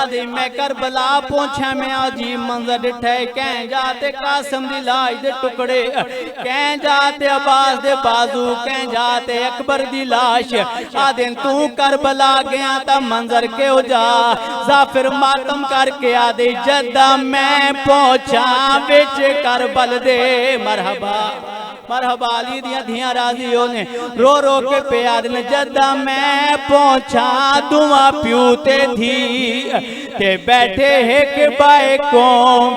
आदि मैं करबला पहुंचा मैं अजीब मंजर डिठे कह जाते कासिम दी लाश दे टुकड़े कह जाते अब्बास दे बाजू कह जाते अकबर दी लाश आदि तू करबला गया ता मंजर के हो जा जाफिर मातम कर के आदे जदा मैं पहुंचा बिच करबल दे मरहबा मरहबा अली दियां धियां राजी होने रो रो के पिया दिन जदा मैं पहुंचा दुआ प्यू ते धी के बैठे एक बाए को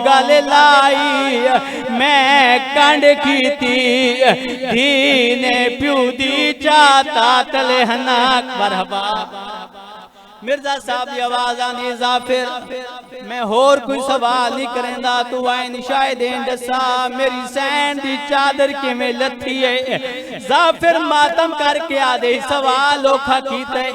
गल लाई मैं कंड कीती धी ने प्यू दी चाता तले हना मरहबा मिर्जा साहब की आवाज आनी जाफिर मैं होर कोई सवाल नहीं करेंदा तू आए निशाए देन दसा मेरी सैन दी चादर किवें लथी है जाफिर मातम करके आदे सवाल औखा कीते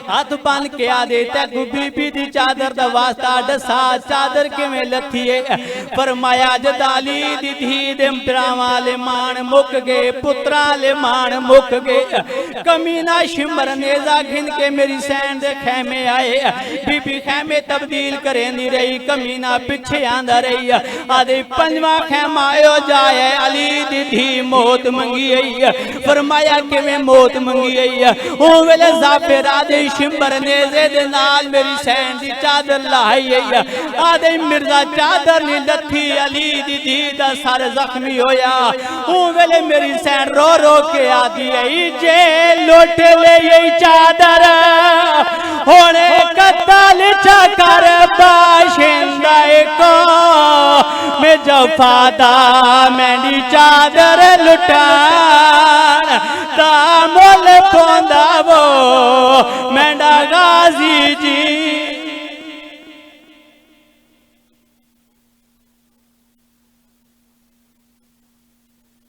हाथ बन के आदे तैगू बीबी दी चादर दा वास्ता दसा चादर किवें लथी है फरमाया जदाली दी धी दे भरावां ले मान मुक गए पुत्रा ले मान मुक गए कमीना शिमर नेजा घिन के मेरी सैन दे खैमे आए बीबी खैमे तब्दील करेंदी रही कमीना पीछे आंदा रही आदे पंजवा खैमा आयो जाए अली दी धी मौत मंगी आई फरमाया किवें मौत मंगी आई ओ वेले जाफिर आदे शिमर नेजे दे नाल मेरी सैन दी चादर लाई आई आदे मिर्जा चादर नी लथी अली दी धी दा सर जख्मी होया ओ वेले मेरी सैन रो रो के आदी आई जे लुट ले ये चादर होने कत्ल चकर बाशिंदा को मैं जफादा मैंने चादर लुटान तामुल पोंदा वो मैंडा गाजी जी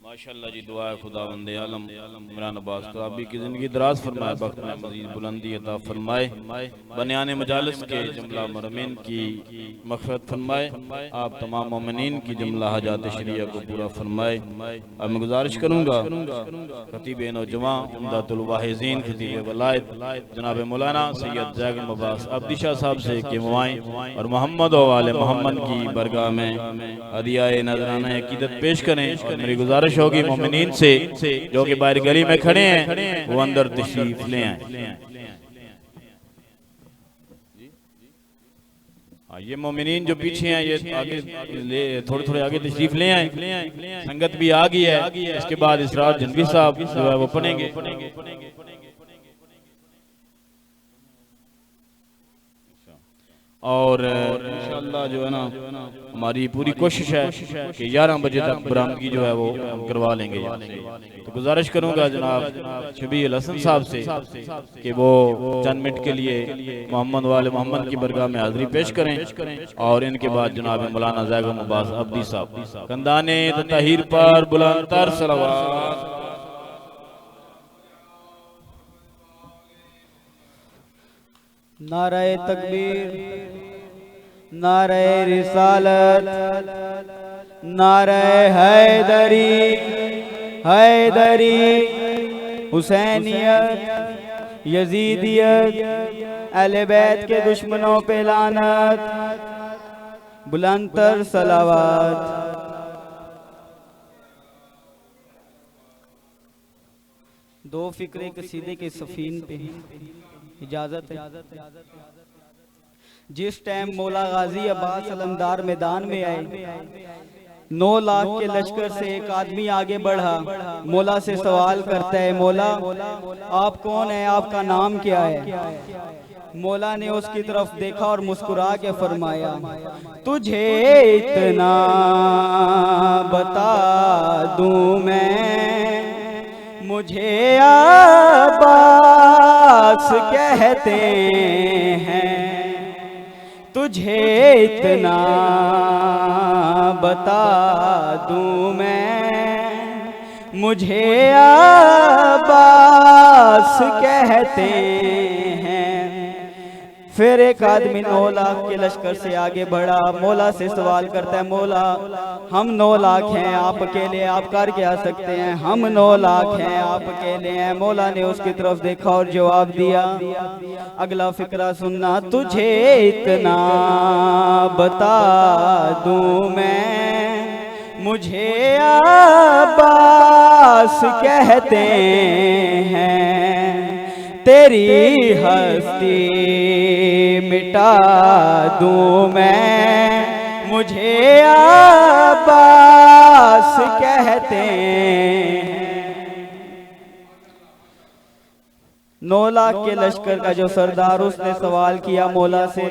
माशाअल्लाह जी दुआ है खुदावंद आलम इमरान अब्बास तराबी की जिंदगी दराज फरमाए वक्त में मजीद बुलंदी अता फरमाए बनियाने मजालिस के जुमला मरमीन की मग़फ़िरत फरमाए आप तमाम मोमिनीन की जुमला हाजात शरिया को पूरा फरमाए। अब मैं गुजारिश करूँगा खतीब नौजवान उम्दतुल वाहिज़ीन खतीब वलायत जनाब मौलाना सैयद ज़ैगम अब्बास अब्दी शाह साहब से के मुआइन और मोहम्मद वाले मोहम्मद की बरगाह में हदियाए नजराना अकीदत पेश करें और मेरी गुजारिश होगी मोमिनीन से जो कि बाहर गली में खड़े हैं वो अंदर तशरीफ ले आए। ये मोमिनीन जो पीछे हैं ये आगे ले थोड़े थोड़े आगे तशरीफ ले आए। संगत भी आ गई है। इसके बाद इसरार जंदवी साहब जो है वो पढ़ेंगे। और इंशाअल्लाह जो है ना हमारी पूरी कोशिश है कि 11 बजे तक बरामदगी जो है वो करवा लेंगे। तो गुजारिश करूंगा जनाब शबीर हसन साहब से कि वो चंद मिनट के लिए मोहम्मद वाले मोहम्मद की बरगाह में हाजिरी पेश करें और इनके बाद जनाब मौलाना ज़ैगम अब्बास अब्दी साहब कंदाने तहीर पर बुलंदतर सलावत। नारे तकबीर, नारे रिसालत, नारे हैदरी, हैदरी, हुसैनियत, यजीदियत, अहले बैत के दुश्मनों पे लानत, बुलंदतर सलावत। दो फिक्रे कसीदे के सफीन पे इजाजत है। जिस टाइम मौला गाजी अब्बास अलमदार मैदान में आए 9 लाख के लश्कर से एक आदमी आगे बढ़ा, मौला से सवाल करता है मौला आप कौन है, आपका नाम क्या है। मौला ने उसकी तरफ देखा और मुस्कुरा के फरमाया तुझे इतना बता दूं मैं, मुझे अब्बास कहते हैं। तुझे इतना बता दूं मैं, मुझे अब्बास कहते हैं। फिर एक आदमी 9 लाख के लश्कर से आगे बढ़ा, मौला से सवाल करता है मौला हम 9 लाख हैं, आप अकेले आप कर क्या सकते हैं। हम 9 लाख हैं, आप अकेले हैं। मौला ने उसकी तरफ देखा और जवाब दिया, अगला फिक्रा सुनना, तुझे इतना बता दूं मैं, मुझे अब्बास कहते हैं। तेरी हस्ती मिटा दूं मैं, मुझे अब्बास कहते हैं। 9 लाख के लश्कर का जो सरदार, उसने सवाल किया मौला से,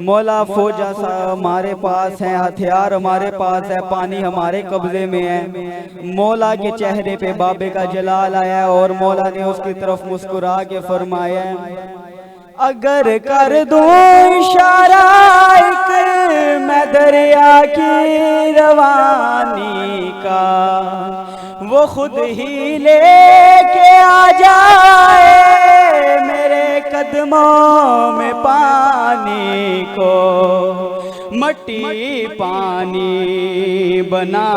मौला फौजा हमारे पास है, हथियार हमारे पास है, पानी हमारे कब्जे में है। मौला के चेहरे पे बाबे का जलाल आया और मौला ने उसकी तरफ मुस्कुरा के फरमाया अगर कर दूं इशारा एक मैं दरिया की रवानी का, वो खुद ही लेके आ जाए मेरे कदमों में पानी को, मट्टी पानी बना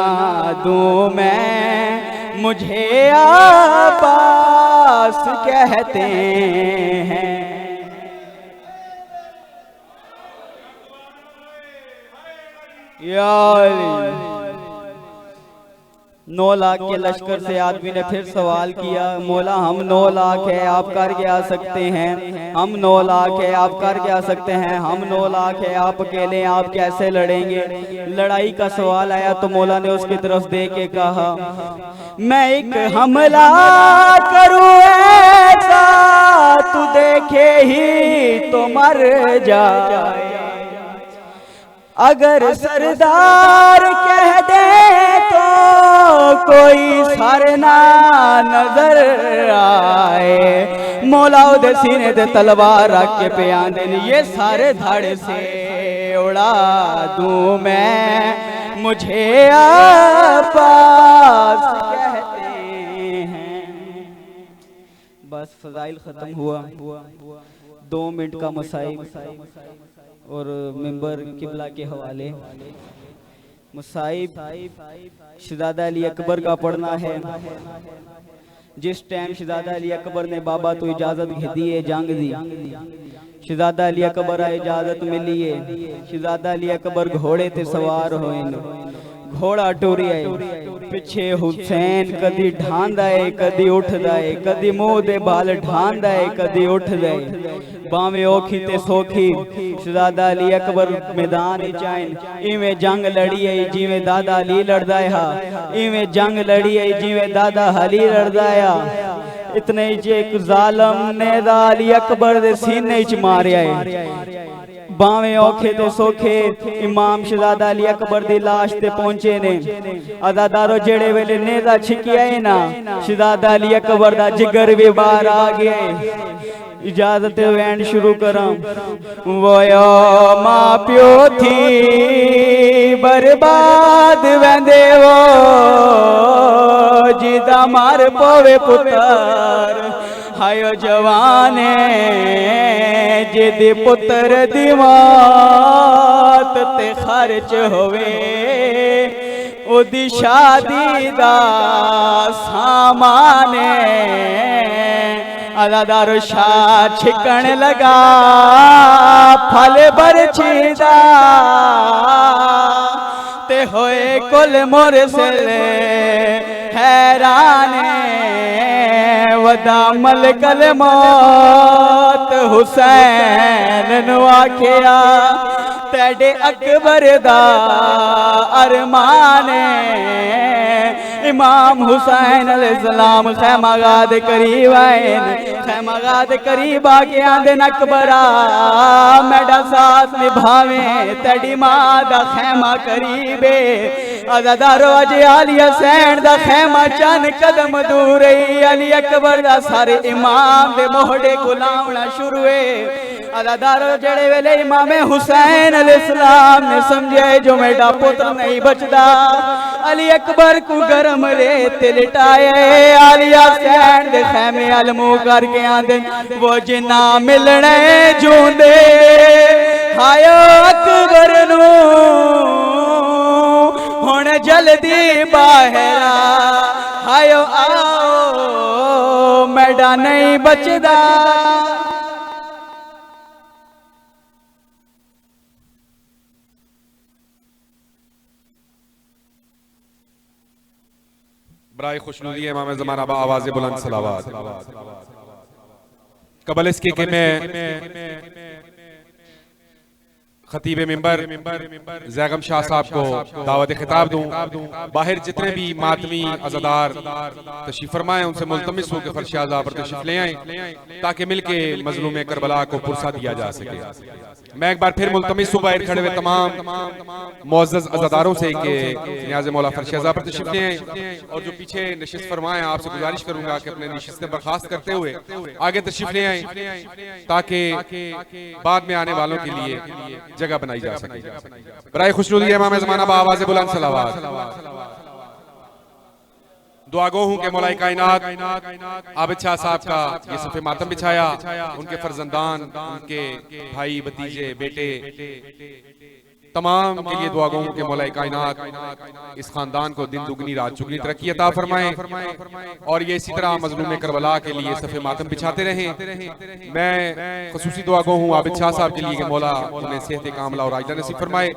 दूं मैं, मुझे आबास कहते हैं। यार 9 लाख के लश्कर से आदमी ने फिर सवाल किया, मौला हम 9 लाख है आप कर के आ सकते हैं, हम 9 लाख है आप कर के आ सकते हैं, हम 9 लाख है आप अकेले आप कैसे लड़ेंगे। लड़ाई का सवाल आया तो मौला ने उसकी तरफ दे के कहा, मैं एक हमला करूं ऐसा तू देखे ही तो मर जाए, अगर सरदार कह दे तो कोई सर ना नजर आए। मौला उदे सीने ते तलवार रख के पे आंदे ने, ये सारे धड़ से उड़ा दूं मैं, मुझे आबास कहते हैं। बस फजाइल खत्म हुआ। 2 मिनट का मसाइब और मिंबर किबला के हवाले। मुसाइब शहजादा अली अकबर का पढ़ना है। जिस टाइम शहजादा अली अकबर ने बाबा तो इजाजत दी है जंग दी, शहजादा अली अकबर आ इजाजत मिली है। शहजादा अली अकबर घोड़े ते सवार होए, घोड़ा टोरी आए, पिछे हुसैन कदी ढांदा है कदी उठदा है, कदी मुंह दे बाल ढांदा है कदी उठदा है। बावें औखी ते सौखी शहजादा अली अकबर मैदान चाइन, इवें जंग लड़ी है जिवें दादा अली लड़दा है, इवें जंग लड़ी है जिवें दादा अली लड़दा है। इतने जे एक जालम ने अली अकबर दे सीने च मारिया है। बावें औखे ते सौखे इमाम शहजादा अली अकबर दी लाश ते पहुंचे ने। अदादारो जेड़े वेले नेजा छिकिया है ना, शहजादा अली अकबर दा जिगर भी बाहर आ गया है। इजाजत वैन शुरू करा। वो मां प्यो थी बर्बाद वेंदे वो, जिदा मार पवे पुत्र हायो जवाने, जिद पुत्र दी मौत ते खर्च होवे, ओदी शादी दा सामाने। अदादारो शाह छिकण लगा फल बरछीदा, ते होए कुल मुरसिल हैराने। वदा मलकल मौत हुसैन नु आखिया, तेरे अकबर दा अरमाने। इमाम हुसैन अलैहिस्सलाम खैमागाद करीब आए, खैमागाद करीब आके आंदे अकबरा मेरा साथ निभावे, तेरी मां दा खैमा करीबे। अदादारो अज अली हुसैन दा खैमा चंद कदम दूर है। अली अकबर दा सारे इमाम दे मोहड़े गुलामना शुरू है। अदादारो जेड़े वेले इमाम हुसैन अलैहिस्सलाम ने समझे जो मेरा पुत्र नहीं बचदा, अली अकबर को गरम रेत लिटाए। अली हुसैन दे खैमे अल मुंह करके आंदे, वो जिन्ना मिलने जूंदे हायो अकबर नू हुण जल्दी बाहर हायो आओ, मेरा नहीं बचदा। बराए खुशनुदी इमाम ज़माना बा आवाज़ बुलंद सलावत। कबल इसके कि मैं खतीब मिंबर ज़ैगम शाह साहब को दावत खिताब दूं। बाहर जितने भी मातमी अज़ादार तशरीफ फरमाए उनसे मुल्तमिस हो के फर्श आज़ा पर तशरीफ ले आए, ताकि मिलके मज़लूम करबला को पुरसा दिया जा सके। मैं एक बार फिर मुल्तमिस हूं बाहर खड़े हुए तमाम मुअज़्ज़ज़ अज़ादारों से कि नियाज़ मौला फर्श आज़ा पर तशरीफ ले आए, और जो पीछे नशिस्त फरमाए आपसे गुजारिश करूंगा कि अपने नशिस्तें बर्खास्त करते हुए आगे तशरीफ ले आए, ताकि बाद में आने वालों के लिए जगह बनाई जा सके। बराए खुशनुदी इमाम ज़माना बा आवाज़ बुलंद सलावत। दुआगोहों के मौलाई कायनात आबिद शाह साहब का ये सफ़े मातम बिछाया, उनके फर्जंदान, उनके भाई भतीजे बेटे तमाम के लिए दुआगोहों के मौलाई कायनात इस खानदान को दिन दुगनी रात चुगनी तरक्की अता फरमाए और ये इसी तरह मजलूम करबला के लिए सफ़े मातम बिछाते रहें। मैं खुसूसी दुआगो हूँ आबिद शाह साहब के लिए कि मौला उन्हें सेहत कामला और आइजा नसीब फरमाए।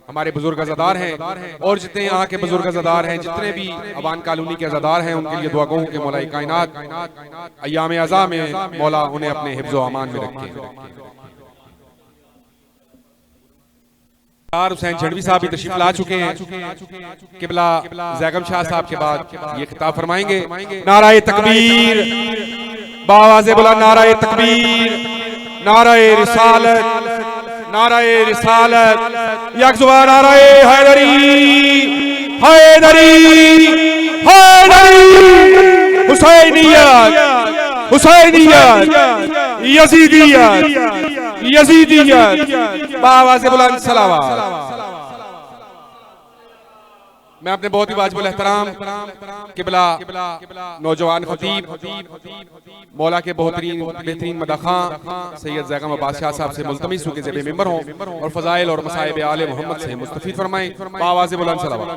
हमारे बुजुर्ग अज़ादार हैं और जितने यहाँ के बुजुर्ग अज़ादार हैं, जितने भी अवान कॉलोनी के अज़ादार हैं, उनके लिए दुआगोहों के मौलाई कायनात अय्याम अज़ा में मौला उन्हें अपने हिफ्ज़ व अमान में रखे। हुसैन झड़वी साहब भी तशरीफ ला चुके हैं। किबला ज़ैगम शाह साहब के बाद ये खिताब फरमाएंगे। नाराए तकबीर, बावाज़े बुलंद नाराए तकबीर, नाराए रिसालत, नाराए रिसालत, यक ज़ुबान नाराए हैदरी, हैदरी, हैदरी, हुसैनियत, हुसैनियत, यजीदियत, यजीदियत, बावाज़े बुलंद सलावत। मैं अपने बहुत ही वाजिबुल एहतराम किबला नौजवान खतीब मौला के बेहतरीन मदखां सैयद ज़ैगम अब्बास शाह साहब से मुल्तमिस हूं कि ज़ेब मिंबर हों और फ़ज़ाइल और मसाइब आले मोहम्मद से मुस्तफ़ीद फरमाएं। बावाज़े बुलंद सलावत।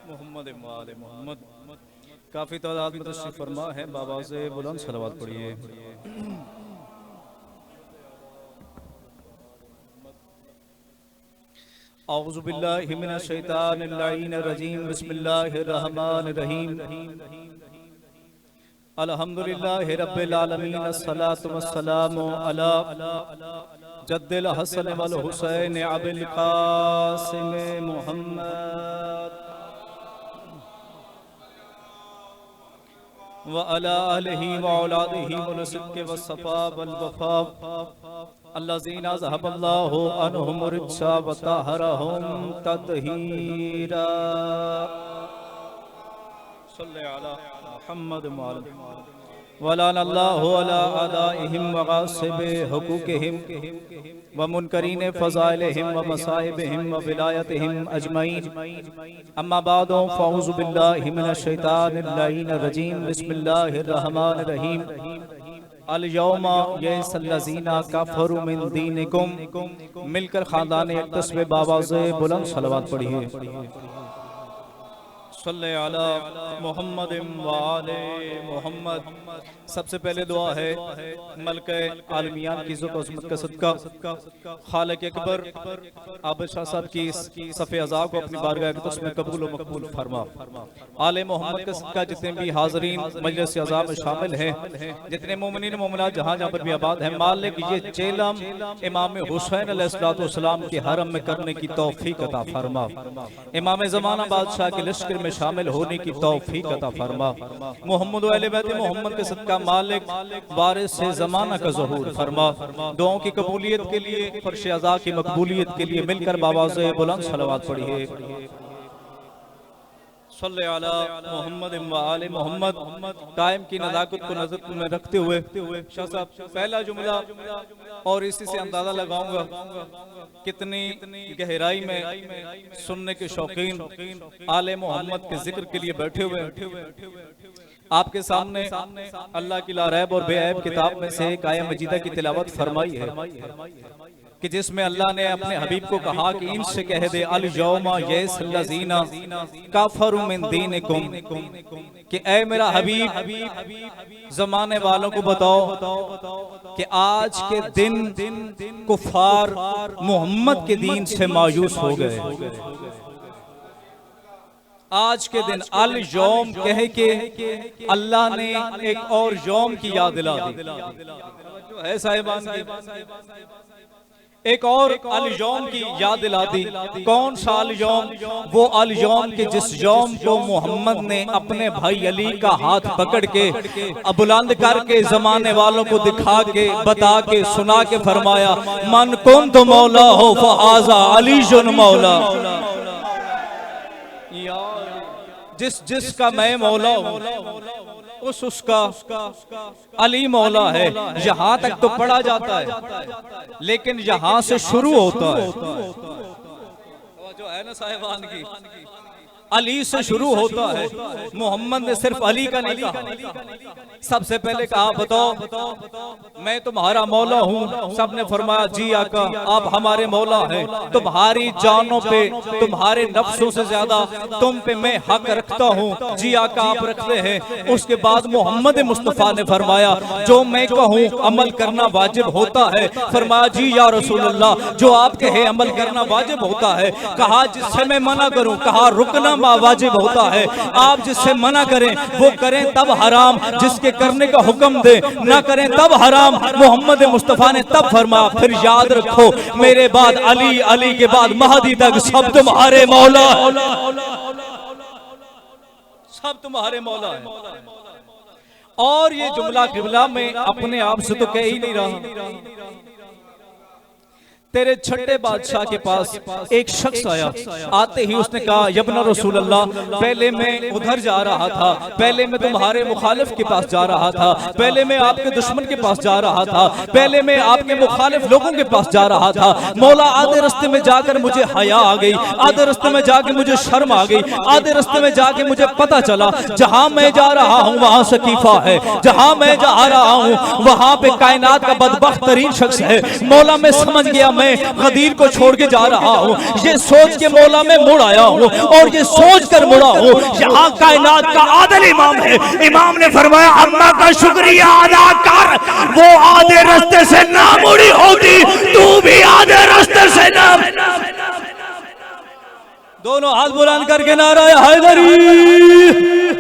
मोहम्मद मोहम्मद काफ़ी तादाद में तशरीफ़ फरमा है। बाबा से बुलंद सलावत पढ़िए। औज़ु बिल्लाहि मिनश शैतानिर रजीम, बिस्मिल्लाहिर रहमानिर रहीम, अल्हम्दुलिल्लाहि रब्बिल आलमीन, अस्सलातु वस्सलामु अला जद्दिल हसन वल हुसैन अबिल कासिम मुहम्मद व अला आलिहि व औलादिहि वल सिद्क़ि वस्सफ़ा वल वफ़ा अल्लज़ीना ज़हबल्लाहु अन्हुम रिज्सा व तहरहुम तत्हीरा। सल्लि अला मुहम्मद वलाल्लाहु अला आदाइहिम व गासिबि हुकूकिहिम व मुनकरीन फ़ज़ाइलिहिम व मसाइबिहिम व विलायतिहिम अजमईन। अम्मा बादु फ़अऊज़ु बिल्लाहि मिनश शैतानिर रजीम, बिस्मिल्लाहिर रहमानिर रहीम। अल यौमा यअसल्लज़ीना कफ़रू मिन दीनिकुम। मिलकर खानदान अक़दस में बावाज़े बुलंद सलावत पढ़िए। सल्ले अला मोहम्मद व आले मोहम्मद। सबसे पहले दुआ है मलके आलमियान की इज़्ज़त और अज़मत का सदका खालिक अकबर आबिद शाह साहब की सफ़े अज़ा को अपनी बारगाह अक़दस में कबूल व मकबूल फरमा। आले मोहम्मद का सदका जितने भी हाज़रीन मजलिस अज़ा में शामिल हैं, जितने मोमिनीन मोमिनात जहाँ जहाँ पर भी आबाद हैं, मालिक ये चेलम इमाम हुसैन अलैहिस्सलाम के हरम में करने की तौफीक अता फरमा। इमाम ज़माना बादशाह के लश्कर में शामिल होने की तौफीक अता फरमा। मोहम्मद व अहले बैत मोहम्मद के सदका मालिक वारिस से ज़माना का ज़हूर फरमा। दुआओं की कबूलियत के लिए, फर्श अज़ा की मकबूलियत के लिए मिलकर बावाज़े बुलंद सलावत पढ़िए। सल्ले अला मोहम्मद व आले मोहम्मद। कायम की नज़ाकत को नज़र में रखते हुए शाह साहब पहला जुमला और इसी से अंदाज़ा लगाऊंगा कितनी गहराई में सुनने के शौकीन आले मोहम्मद के जिक्र के लिए बैठे हुए। आपके सामने अल्लाह की लारैब और बेऐब किताब में से एक आया मजीदा की तिलावत फरमाई है कि जिसमें अल्लाह ने अपने हबीब को कहा कि इनसे कह दे अल यौमा यअसल्लज़ीना कफ़रू मिन दीनिकुम, कि ऐ मेरा हबीब ज़माने वालों को बताओ कि आज के दिन कुफार मोहम्मद के दीन से मायूस हो गए। आज के दिन अल यौम कह के अल्लाह ने एक और यौम की याद दिला दी। जो है साहिबान की एक और अल-यौम की याद दिला दी। कौन सा अल-यौम? वो अल-यौम के जिस यौम को मोहम्मद ने अपने भाई अली का हाथ पकड़ के बुलंद करके जमाने वालों को दिखा के बता के सुना के फरमाया, मन कुन तो मौला हो फहाजा अली जुन मौला। जिसका मैं मौला हूँ उसका अली मौला है। यहाँ तक तो पढ़ा जाता है, लेकिन यहाँ से शुरू होता है जो है ना साहिबान की, अली से शुरू होता है। मोहम्मद ने सिर्फ अली का नहीं कहा, सबसे पहले कहा बताओ मैं तुम्हारा मौला हूँ। सबने फरमाया जी आका आप हमारे मौला हैं, तुम्हारी जानों पे तुम्हारे नफ्सों से ज्यादा तुम पे मैं हक रखता हूँ। जी आका आप रखते हैं। उसके बाद मोहम्मद मुस्तफ़ा ने फरमाया जो मैं कहूँ अमल करना वाजिब होता है। फरमाया जी या रसूलल्लाह जो आप कहे अमल करना वाजिब होता है। कहा जिससे मैं मना करूँ, कहा रुकना वाजिब होता है। आप जिससे मना करें वो करें तब हराम, जिसके करने का हुक्म दे ना करें तब हराम। मोहम्मद मुस्तफ़ा ने तब फरमाया फिर याद रखो मेरे बाद अली, अली के बाद महदी तक सब तुम्हारे मौला, सब तुम्हारे मौला है। और ये जुमला किबला में अपने आप से तो कह ही नहीं रहा। तेरे छठे बादशाह के पास एक शख्स आया, आते ही उसने कहा यब्ना रसूल अल्लाह पहले मैं उधर जा रहा था, पहले मैं तुम्हारे मुखालिफ के पास जा रहा था, पहले मैं आपके दुश्मन के पास जा रहा था, पहले मैं आपके मुखालिफ लोगों के पास जा रहा था। मौला आधे रास्ते में जाकर मुझे हया आ गई, आधे रास्ते में जाके मुझे शर्म आ गई, आधे रास्ते में जाके मुझे पता चला जहां मैं जा रहा हूं वहां सकीफा है, जहां मैं जा रहा हूं वहां पे कायनात का बदबख्त तरीन शख्स है। मौला मैं समझ गया मैं गदीर को छोड़ के जा रहा हूँ। ये सोच के मौला में मुड़ आया हूँ और ये सोच कर मुड़ा हूँ यहाँ कायनात का आदिल इमाम है। इमाम ने फरमाया अम्मा का शुक्रिया अदा कर, वो आधे रास्ते से ना मुड़ी होती तू भी आधे रास्ते से ना। दोनों हाथ बुलंद करके नारा हैदरी।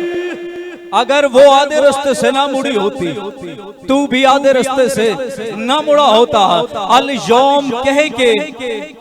अगर वो आधे रास्ते से ना मुड़ी होती तू भी आधे रास्ते से ना मुड़ा होता। अल यौम कह के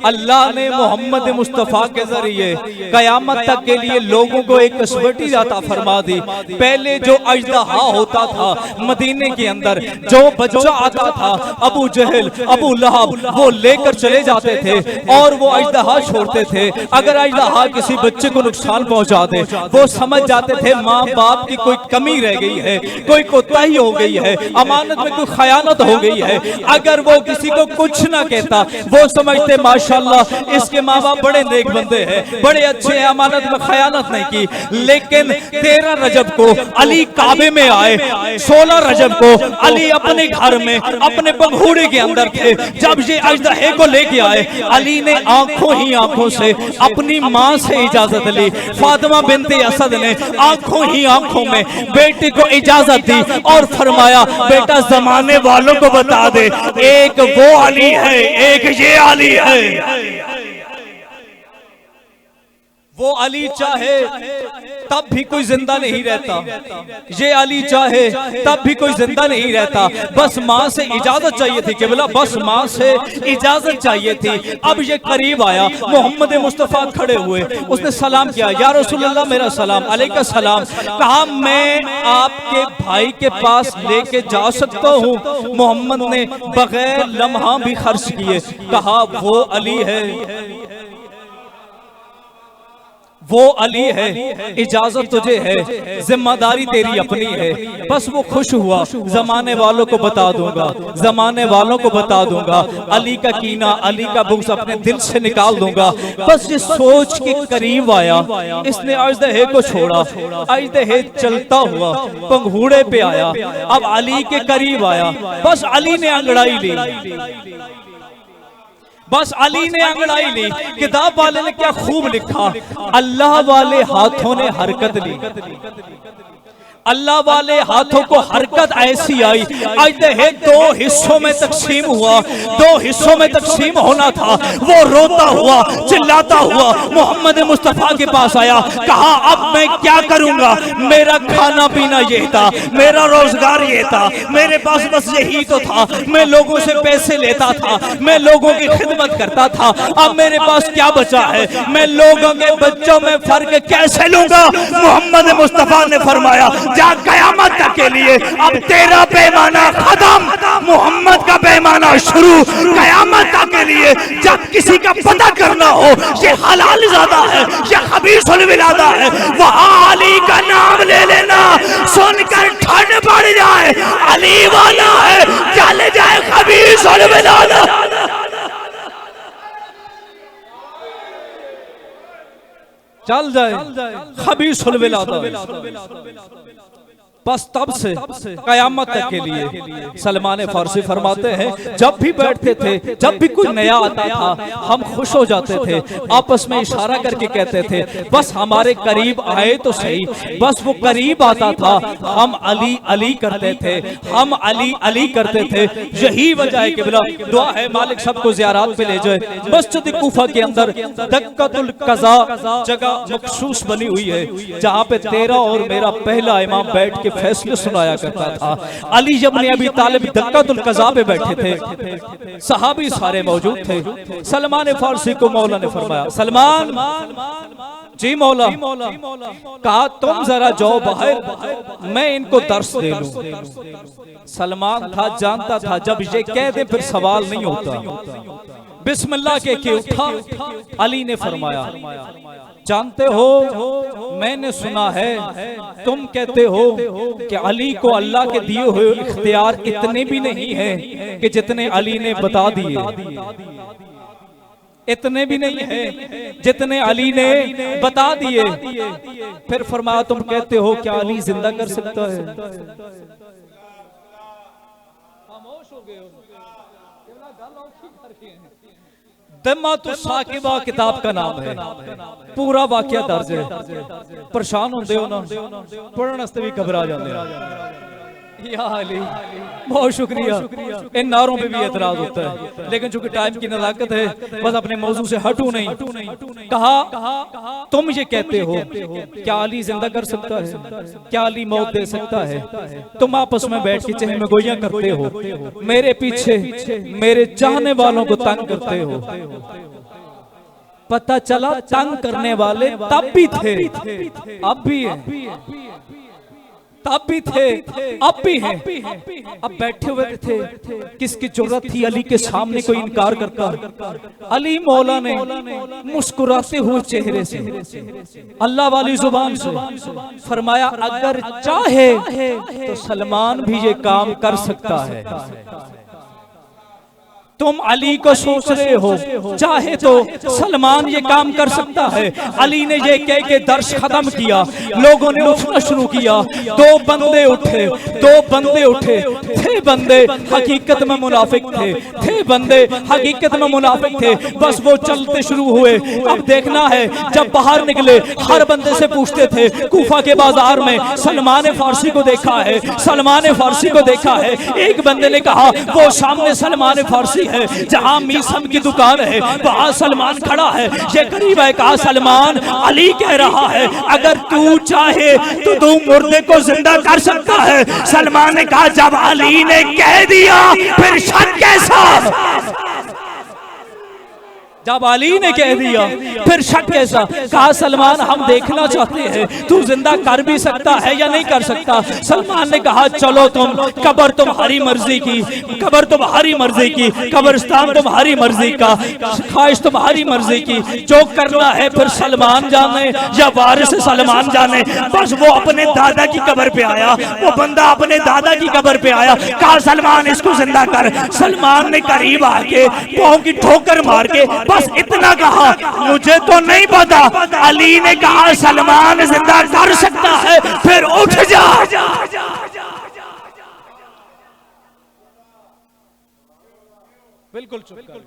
अल्लाह ने मोहम्मद मुस्तफ़ा के जरिए कयामत तक के लिए लोगों को एक कसवटी अता फरमा दी। पहले जो अजदहा होता था मदीने के अंदर, जो बच्चा आता था अबू जहल अबू लहब वो लेकर चले जाते थे और वो अजदहा छोड़ते थे। अगर अजदहा किसी बच्चे को नुकसान पहुंचा दे वो समझ जाते थे माँ बाप की कोई कमी रह गई है, कोई कोताही हो गई है, अमानत में कोई खयानत हो गई है। अगर वो किसी को कुछ ना कहता वो समझते माशाल्लाह इसके माँ बाप बड़े नेक बंदे हैं, बड़े अच्छे हैं, अमानत में खयानत नहीं की। लेकिन 13 रजब को अली काबे में आए, 16 रजब को अली अपने घर में अपने पंघूड़े के अंदर थे। जब ये अजदहे को लेके आए अली ने आंखों ही आंखों से अपनी माँ से इजाजत ली। फातिमा बिनते असद ने आंखों ही आंखों में बेटी को इजाजत दी और फरमाया बेटा जमाने वालों को बता दे एक वो अली है एक ये अली है। वो अली चाहे तब भी कोई जिंदा नहीं रहता, ये अली चाहे तब भी कोई जिंदा नहीं रहता। बस माँ से इजाजत चाहिए थी केवल, बस माँ से इजाजत चाहिए थी। अब ये करीब आया, मोहम्मद मुस्तफ़ा खड़े हुए, उसने सलाम किया या रसूलल्लाह मेरा सलाम, अलैका सलाम। कहा मैं आपके भाई के पास लेके जा सकता हूँ? मोहम्मद ने बगैर लम्हा भी खर्च किए कहा वो अली है, वो अली है, इजाजत तुझे है, जिम्मेदारी तेरी अपनी है। बस वो खुश हुआ, जमाने वालों को बता दूंगा, जमाने वालों को बता दूंगा, अली का कीना अली का बुग़्ज़ अपने दिल से निकाल दूंगा। बस ये सोच के करीब आया, इसने अजदहे को छोड़ा, अजदहे चलता हुआ पंघूड़े पे आया, अब अली के करीब आया। बस अली ने अंगड़ाई ली, बस अली ने अंगड़ाई ली। किताब वाले ने क्या खूब लिखा, अल्लाह वाले हाथों ने हरकत ली, अल्लाह वाले हाथों को हरकत ऐसी आई, आज देहे दो हिस्सों में तकसीम हुआ, दो हिस्सों में तकसीम होना था। वो रोता हुआ चिल्लाता हुआ मोहम्मद मुस्तफा के पास आया, कहा अब मैं क्या करूंगा, मेरा खाना पीना ये था, मेरा रोजगार ये था, मेरे पास बस यही तो था, मैं लोगों से पैसे लेता था, मैं लोगों की खिदमत करता था, अब मेरे पास क्या बचा है, मैं लोगों के बच्चों में फर्क कैसे लूंगा। मोहम्मद मुस्तफा ने फरमाया जा कयामत तक के लिए अब तेरा पैमाना खत्म, मोहम्मद का पैमाना शुरू। कयामत तक के लिए जब किसी का पता करना हो ये हलाल ज़्यादा है या खबीसुल विलादा है, वहां अली का नाम ले लेना, सुनकर ठंड पड़ जाए, अली वाला है, चल जाए खबीसुल विलादा। चल जाए खबीसुल विलादा। बस तब से कयामत तक के लिए सलमान फारसी फरमाते हैं जब भी बैठते थे, जब भी कोई नया आता था, हम खुश हो जाते थे, आपस में इशारा करके कहते थे बस हमारे करीब आए तो सही, बस वो करीब आता था, हम अली अली करते थे, हम अली अली करते थे। यही वजह है कि बिला दुआ है मालिक सबको ज़ियारत पे ले जाए। मस्जिद कूफा के अंदर दक्कतुल कज़ा जगह मखसूस बनी हुई है, जहाँ पे तेरा और मेरा पहला इमाम बैठ के फैसले सुनाया करता था। अली जब ने अभी तालिब दक्कतुल कज़ा पे बैठे थे, सहाबी सारे मौजूद थे। सलमान फारसी को मौला ने फरमाया सलमान जी मौला, कहा तुम जरा जाओ बाहर, मैं इनको दर्स दे लूं। सलमान था जानता था जब ये कह दे फिर सवाल नहीं होता। बिस्मिल्लाह के उठा। अली ने फरमाया जानते हो मैंने सुना है तुम कहते हो कि अली को अल्लाह के दिए हुए इख्तियार इतने भी नहीं है कि जितने अली ने बता दिए, इतने भी नहीं है जितने अली ने बता दिए। फिर फरमाया तुम कहते हो क्या अली जिंदा कर सकता है? दम्मातु साकिबा किताब का नाम है, पूरा वाकया दर्ज है। परेशान होंदे हो ना, पढ़ने भी घबरा जाते हैं। या अली बहुत शुक्रिया। इन नारों पे भी एतराज होता है, लेकिन चूंकि टाइम की नज़ाकत है बस अपने मौजू से हटू नहीं। कहा तुम ये कहते हो क्या अली जिंदा कर सकता है, क्या अली मौत दे सकता है? तुम आपस में बैठ के चहल में गोइयां करते हो, मेरे पीछे मेरे चाहने वालों को तंग करते हो। पता चला तंग करने वाले तब भी थे, अब भी है, तब भी थे, अब भी हैं। अब बैठे हुए थे, किसकी जरूरत थी अली के सामने कोई इनकार करता? अली मौला ने मुस्कुराते हुए चेहरे से अल्लाह वाली जुबान से फरमाया अगर चाहे तो सलमान भी ये काम कर सकता है। तुम अली को सोच रहे हो, चाहे तो सलमान ये काम कर सकता है। अली ने ये कह के दर्श खत्म किया, लोगों ने उठना शुरू किया। दो बंदे उठे, थे बंदे हकीकत में मुनाफिक थे बंदे हकीकत में मुनाफिक थे। बस वो चलते शुरू हुए। अब देखना है जब बाहर निकले हर बंदे से पूछते थे कूफा के बाजार में सलमान फारसी को देखा है, सलमान फारसी को देखा है। एक बंदे ने कहा वो सामने सलमान फारसी है, जहां मीसम की दुकान है वहां सलमान खड़ा है। ये करीब है, कहा सलमान अली कह रहा है अगर तू चाहे तो तू मुर्दे को जिंदा कर सकता है। सलमान ने कहा जब अली ने कह दिया फिर शक कैसा? जब अली ने कह दिया फिर शक कैसा? कहा सलमान हम देखना चाहते हैं तू जिंदा कर भी सकता है या नहीं कर सकता। सलमान ने कहा चलो तुम, कब्र तुम्हारी मर्जी की, कब्र तुम्हारी मर्जी की, कब्रिस्तान तुम्हारी मर्जी का, ख्वाहिश तुम्हारी मर्जी की, जो करना है फिर सलमान जाने या वारिस सलमान जाने। बस वो अपने दादा की कब्र पे आया, वो बंदा अपने दादा की कब्र पे आया। कहा सलमान इसको जिंदा कर। सलमान ने करीब आके पांव की ठोकर मार के बस इतना कहा मुझे तो नहीं पता। अली ने कहा सलमान जिंदा कर सकता है फिर उठ जा। बिल्कुल चुप कर,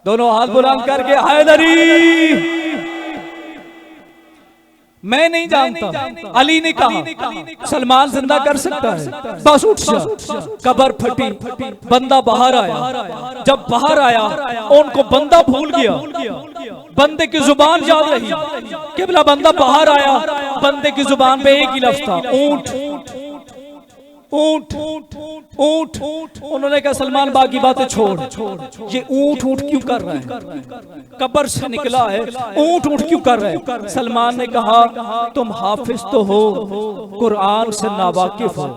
दोनों हाथ बुलंद करके हैदरी। मैं नहीं जानता। अली ने कहा सलमान जिंदा कर सकता है, बस उठ जा। कब्र फटी, बंदा बाहर आया। जब बाहर आया उनको बंदा भूल गया, बंदे की जुबान याद रही। केवला बंदा बाहर आया, बंदे की जुबान पे एक ही लफ्ज था, ऊंट ऊंट ऊंट। उन्होंने कहा सलमान बाकी बातें छोड़, ये ऊंट ऊंट क्यों कर रहा है? कब्र से निकला है, ऊंट ऊंट क्यों कर रहे है? सलमान ने कहा तुम हाफिज तो हो, कुरान से नावाकिफ हो।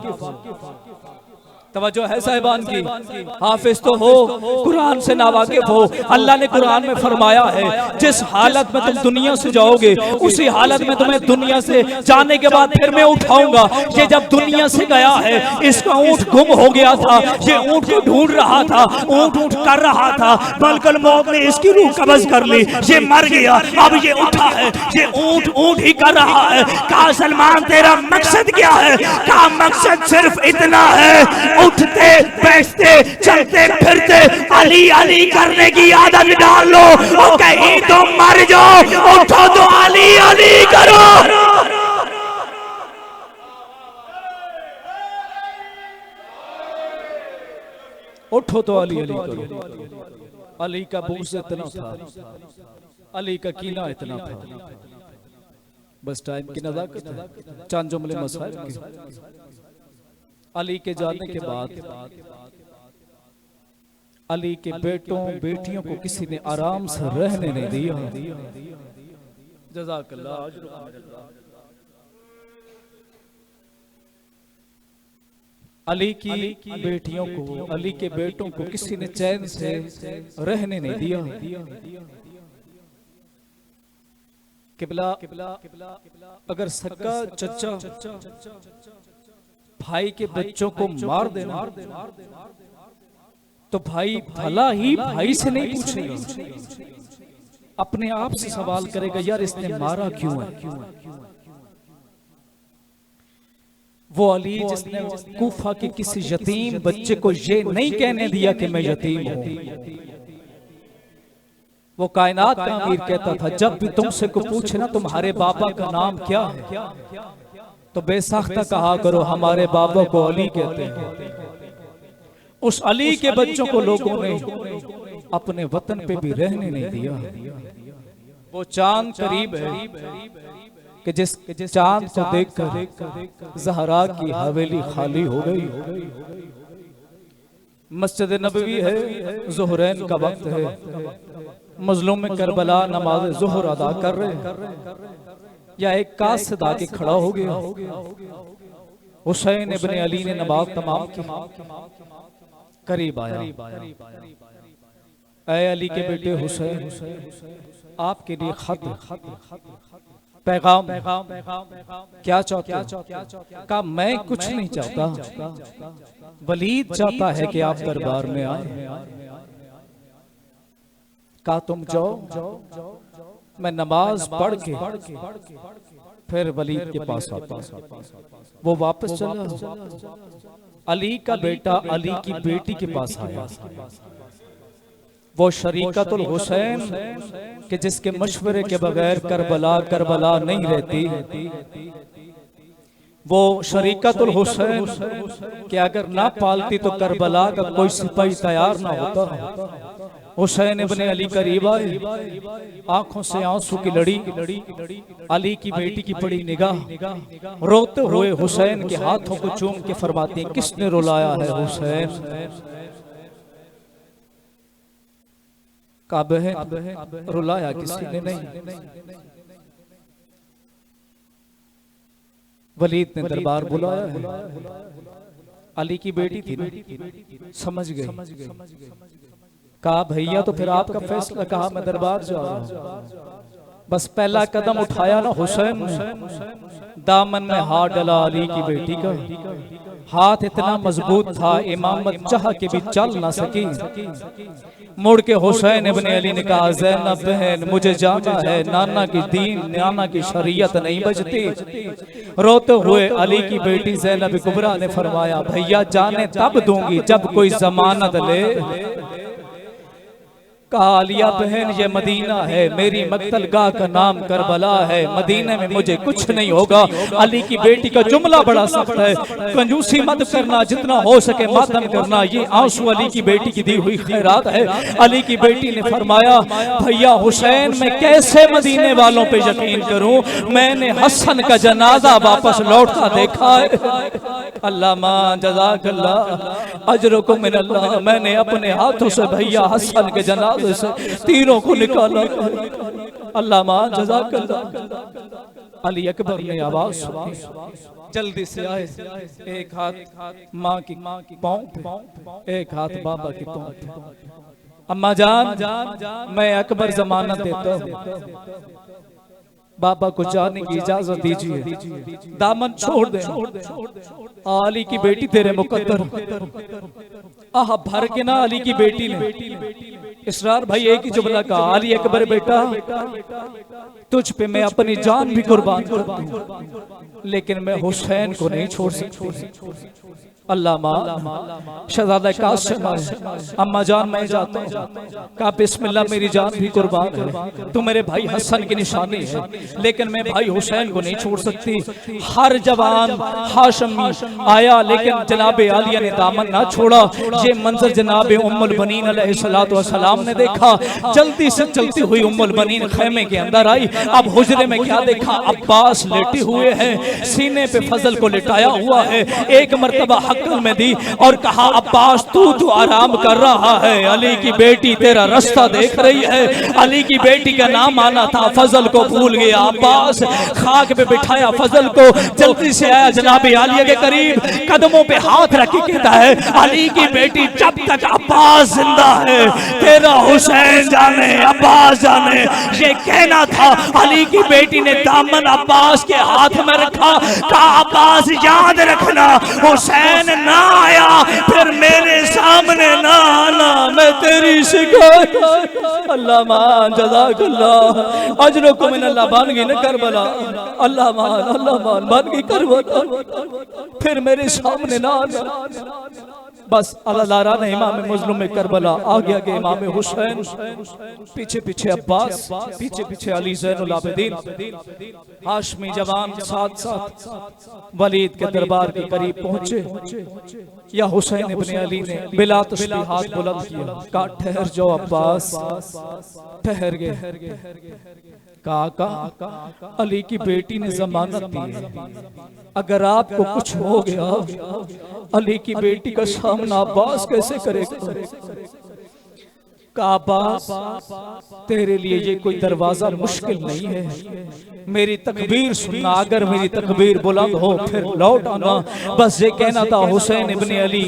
तवज्जो है साहिबान की, हाफिज तो हो, कुरान से नावाकिफ हो। अल्लाह ने कुरान में फरमाया है जिस हालत में तुम दुनिया से जाओगे उसी हालत में तुम्हें दुनिया से जाने के बाद फिर मैं उठाऊंगा। ये जब दुनिया से गया है, इसका ऊंट गुम हो गया था, ये ऊंट को ढूंढ रहा था, ऊंट ऊंट कर रहा था, मलकुल मौत ने इसकी रूह कब्ज कर ली, ये मर गया, अब ये उठा है, ये ऊंट ऊंट ही कर रहा है। कहा सलमान तेरा मकसद क्या है? कहा मकसद सिर्फ इतना है, उठते बैठते चलते फिरते अली अली करने की आदत डाल लो, और कहीं तो मर जाओ, उठो तो अली अली करो। उठो तो अली अली करो। अली का बुग़्ज़ इतना था, अली का कीना इतना था, बस टाइम की नज़ाकत है। चंद जुमले मसाइल के। अली के जाने के बाद अली के बेटों बेटियों को किसी ने आराम से रहने नहीं दिया। जज़ाकल्लाह। अली की बेटियों को, अली के बेटों को किसी ने चैन से रहने नहीं दिया। किबला अगर सक्का चचा भाई के बच्चों को मार देना तो भाई भला ही भाई से नहीं पूछेगा, अपने आप से सवाल करेगा यार इसने मारा क्यों है। वो अली जिसने कूफा के किसी यतीम बच्चे को ये नहीं कहने दिया कि मैं यतीम हूं। वो कायनात का अमीर कहता था जब भी तुमसे को पूछे ना तुम्हारे बाबा का नाम क्या है तो बेसाख्ता कहा करो हमारे बाबा को अली कहते हैं। उस अली के बच्चों को लोगों ने अपने वतन पे भी रहने नहीं दिया। वो चांद करीब है कि जिस चांद को देखकर ज़हरा की हवेली खाली हो गई। मस्जिद नबवी है, ज़ुहरैन का वक्त है, मजलूम में करबला नमाज ज़ुहर अदा कर रहे या एक कासिद आके खड़ा हो गया। हुसैन इब्ने अली ने नमाज तमाम की, करीब आया, ऐ अली के बेटे हुसैन आपके लिए खत पैगाम क्या चाहते हो? कहा मैं कुछ नहीं चाहता, वलीद चाहता है कि आप दरबार में आए। कहा तुम जाओ, मैं नमाज पढ़ के फिर वलीद के पास आता। वो वापस चला, अली का बेटा अली की बेटी के पास आया। वो शरीकतुल हुसैन कि जिसके मशवरे के बगैर करबला नहीं रहती। वो शरीकतुल हुसैन कि अगर ना पालती तो करबला का कोई सिपाही तैयार ना होता। हुसैन इब्ने अली करीब आए, आंखों से आंसू की लड़ी, अली की बेटी की पड़ी निगाह, रोते हुए हुसैन के हाथों को चूम के फरमाते हैं किसने रुलाया है हुसैन? का बहन रुलाया किसी ने नहीं। वलीद ने दरबार बुलाया है, अली की बेटी थी ना, समझ गई। कहा भैया तो फिर आपका फैसला। कहा मैं दरबार जा रहा हूं। बस पहला कदम उठाया ना हुसैन ने, दामन में हाथ डाला अली की बेटी का। हाथ इतना मजबूत था इमामत चाह के भी चल ना सकी। मुड़ के हुसैन इब्ने अली ने कहा ज़ैनब बहन मुझे जाना है, नाना की दीन नाना की शरीयत नहीं बजती। रोते हुए अली की बेटी ज़ैनब कुबरा ने फरमाया भैया जाने तब दूंगी जब कोई जमानत ले। कहा आलिया बहन ये मदीना है, मेरी मक्तलगाह का नाम करबला है, मदीने में मुझे कुछ नहीं होगा। अली की बेटी का जुमला बड़ा सख्त है, कंजूसी मत करना, जितना हो सके मातम करना, ये आंसू अली की बेटी की दी हुई खैरात है। अली की बेटी ने फरमाया भैया हुसैन मैं कैसे मदीने वालों पे यकीन करूं, मैंने हसन का जनाजा वापस लौटता देखा है। अल्लाह मां जज़ाकल्लाह अजरुकुम मिनल्लाह, मैंने अपने हाथों से भैया हसन के जनाजे से तीरों को निकाला। अल्लाह मां जज़ाकल्लाह। अली अकबर ने आवाज सुनी, जल्दी से आए, एक हाथ माँ की पाँव पे, एक हाथ बाबा की पाँव पे। अम्मा जान मैं अकबर जमानत देता हूँ, बाबा को जाने की इजाजत दीजिए, दामन छोड़ दे। अली की बेटी तेरे मुकद्दर, आह भर के ना अली की बेटी ने इसरार भाई एक ही जुमला कहा, अली अकबर बेटा तुझ पे मैं अपनी जान भी कुर्बान करती हूँ, लेकिन मैं हुसैन को नहीं छोड़ सकती। अल्लाह माँ शहजादा कासिम, अम्मा जान मैं जाता हूँ, कहा बिस्मिल्लाह मेरी जान भी कुर्बान है, तू मेरे भाई हसन की निशानी है, लेकिन मैं भाई हुसैन को नहीं छोड़ सकती। हर जवान हाशमी आया लेकिन जनाब आलिया ने दामन ना छोड़ा। ये मंजर जनाब उम्मुल बनीन अलैहिस्सलातु वस्सलाम ने देखा, जल्दी से चलती हुई उम्मुल बनीन खेमे के अंदर आई। अब हुजरे में क्या देखा, अब्बास लेटे हुए हैं, सीने पे फजल को लिटाया हुआ है, एक मर्तबा हक्कल में दी और कहा अब्बास तू तो आराम कर रहा है, अली की बेटी तेरा रास्ता देख रही है। अली की बेटी का नाम आना था, फजल को भूल गया। अब्बास खाक पे बिठाया फजल को, जल्दी से आया जनाब आलिया के करीब, कदमों पे हाथ रखी कहता है अली की बेटी जब तक अब्बास जिंदा है तेरा हुसैन जाने अब्बास जाने। ये कहना था, अली की बेटी ने दामन अब्बास के हाथ में रखा, कहा अब्बास याद रखना हुसैन ना आया फिर मेरे सामने ना आना, मैं तेरी शिकायत। अल्लाह मान जज़ाकल्लाह अजरुकुम मिनल्लाह, बन गई ना करबला, अल्लाह मान बन गई करबला, फिर मेरे सामने ना आना। बस अल्लाह ने इमाम मुज़ल्लम में करबला, आगे आगे इमाम हुसैन, पीछे पीछे अब्बास, पीछे पीछे अली ज़ैनुल आबिदीन, हाशमी जवान साथ साथ वलीद के दरबार के करीब पहुंचे। या हुसैन इब्ने अली ने बिला तस्बीह हाथ बुलंद किया, कहा ठहर जाओ अब्बास, ठहर गए। कहा अली की बेटी ने जमानत दी है, अगर आपको कुछ हो गया अली की बेटी का सामना अब्बास कैसे करेगा। कहा अब्बास तेरे लिए ये कोई दरवाजा मुश्किल नहीं है, मेरी तकबीर सुनना, अगर मेरी तकबीर बुलंद हो फिर लौट आना। बस ये कहना था। हुसैन इब्ने अली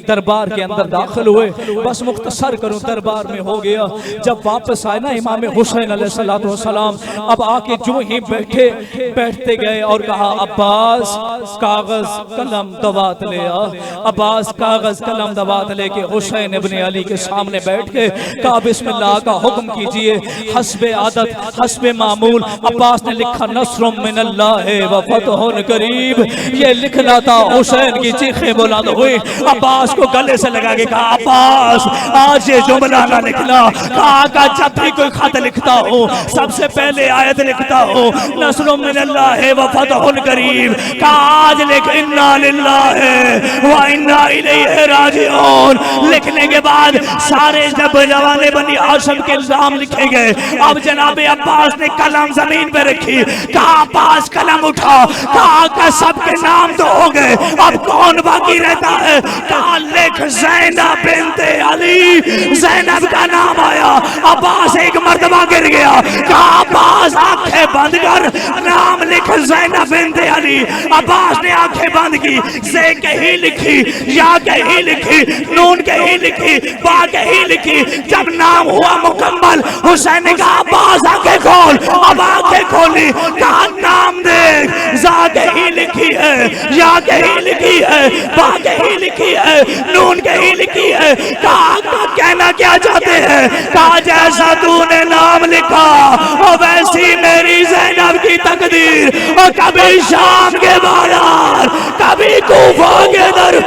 दरबार के अंदर दाखिल हुए, बस मुख्तसर करूं दरबार में हो गया। जब वापस आए ना इमाम हुसैन अलैहिस्सलातु वस्सलाम, अब आके जो ही बैठते गए और कहा अब्बास कागज कलम दवात ले आ। अब्बास कागज कलम दवात लेके हुसैन इब्ने अली के सामने बैठ के कहा बिस्मिल्लाह का हुक्म कीजिए। हस्बे आदत हस्बे मामूल अब्बास ने लिखा नस्रुम मिनल्लाह व फतहुन करीब। ये लिखना था, हुसैन की चीखें बुलंद हुई। अब्बास को गले से लगा के कहा अब्बास आज ये जुमला ना लिखना। कहा जब भी कोई खत लिखता हो सबसे पहले आयत लिखता हो नस्रुम मिनल्लाह व फतहुन करीब। कहा आज लिख इन्ना लिल्लाहि व इन्ना इलैहि राजिऊन। लिखने के बाद सारे जब जवाने बनी हाशिम के नाम लिखे गए। अब जनाब अब्बास ने कलम जमीन पे रखी। कहा अब्बास कलम उठा। कहा सबके नाम तो हो गए, अब कौन बाकी रहता है। कहा लिख ज़ैनब बिन्ते अली। ज़ैनब का नाम आया। अब्बास एक मर्तबा गिर गया। कहा अब्बास आंखें बंद कर, नाम लिख ज़ैनब बिन्ते अली। अब्बास ने आंखें बंद की, ज़े कहीं लिखी, या कहीं लिखी, नून कहीं लिखी, बा कहीं लिखी। जब नाम हुआ मुकम्मल हुसैन ने कहा अब्बास आंखें खोल। अब आंखें खोली। कहा नाम देख, जा कहीं लिखी है, या कहीं लिखी है, बा कहीं लिखी है, नून कहीं लिखी है। कहा कहना क्या चाहते हैं। कहा जैसा तूने नाम लिखा और वैसी मेरी ज़ैनब की तकदीर। और कभी शाम के बाजार, कभी कूफा के दर।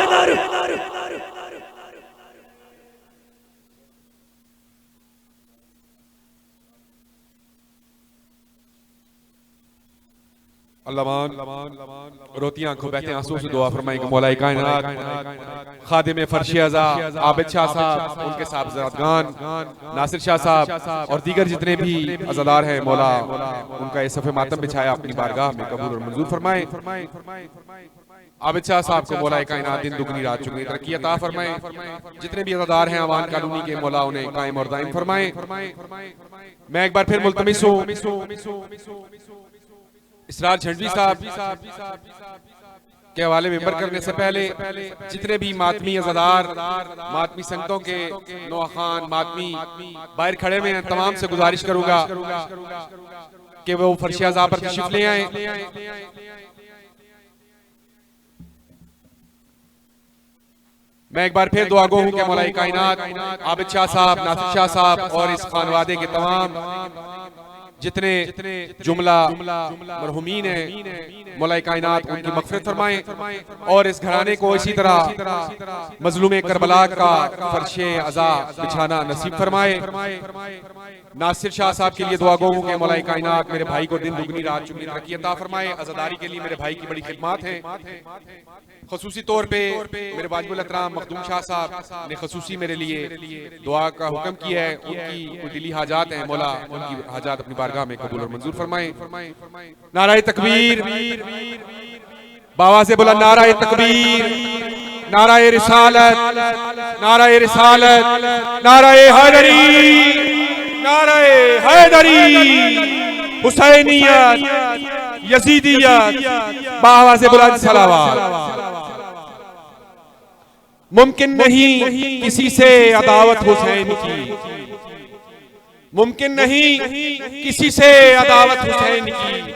अल्लाह रोती आंखों बहते आंसू से दुआ फरमाएं कि मौला कायनात खादिम फर्श अज़ा आबिद शाह साहब, उनके साहबजादगान नासिर शाह साहब और दीगर जितने भी अज़ादार हैं, मौला उनका ये सफ़े मातम बिछाया अपनी बारगाह में कबूल और मंजूर फरमाएं। आबिद शाह साहब को मौला कायनात दिन दुगनी रात चुगनी तरक्की अता फरमाएं। जितने भी अज़ादार हैं अवान कानूनी के, मौला उन्हें कायम और दायम फरमाएं। मैं एक बार फिर मुल्तमिस हूं इसरार झंडवी साहब के हवाले मेंबर करने से पहले जितने भी मातमी अज़ादार, मातमी संगतों के नौखान मातमी बाहर खड़े हुए हैं, तमाम से गुजारिश करूंगा कि वो फर्श अज़ा पर तशरीफ ले आए। मैं एक बार फिर दुआ गो हूं कि मौला कायनात आबिद शाह साहब, नासिर शाह साहब और इस खानवादे के तमाम जितने जुमला मरहुमीन हैं, मौला कायनात उनकी मग़फ़िरत फरमाएं और इस घराने को इसी तरह मज़लूम करबला का फर्शे अज़ा बिछाना नसीब फरमाए। नासिर शाह साहब के लिए दुआ गो हूं कि मौला कायनात मेरे भाई को दिन दुगनी रात चुगनी तरक्की अता फरमाए। अज़ादारी के लिए मेरे भाई की बड़ी खिदमत है। ख़ुसूसी तौर पे मेरे वाजिबुल एहतराम मखदूम शाह साहब ने ख़ुसूसी मेरे लिए दुआ का हुक्म किया है। उनकी कोई दिली हाजात हैं, मौला उनकी हाजात अपनी बारगाह में कबूल और मंजूर फरमाएं। नाराए तकबीर, बाबा से बोला नाराए तकबीर, नाराए रिसालत, नाराए रिसालत, नाराए हैदरी, नाराए हैदरी, हुसैनियत, यजीदियत, बाबा से बुलंद सलावत। मुमकिन नहीं किसी से अदावत हुसैन की, मुमकिन नहीं किसी से अदावत हुसैन की,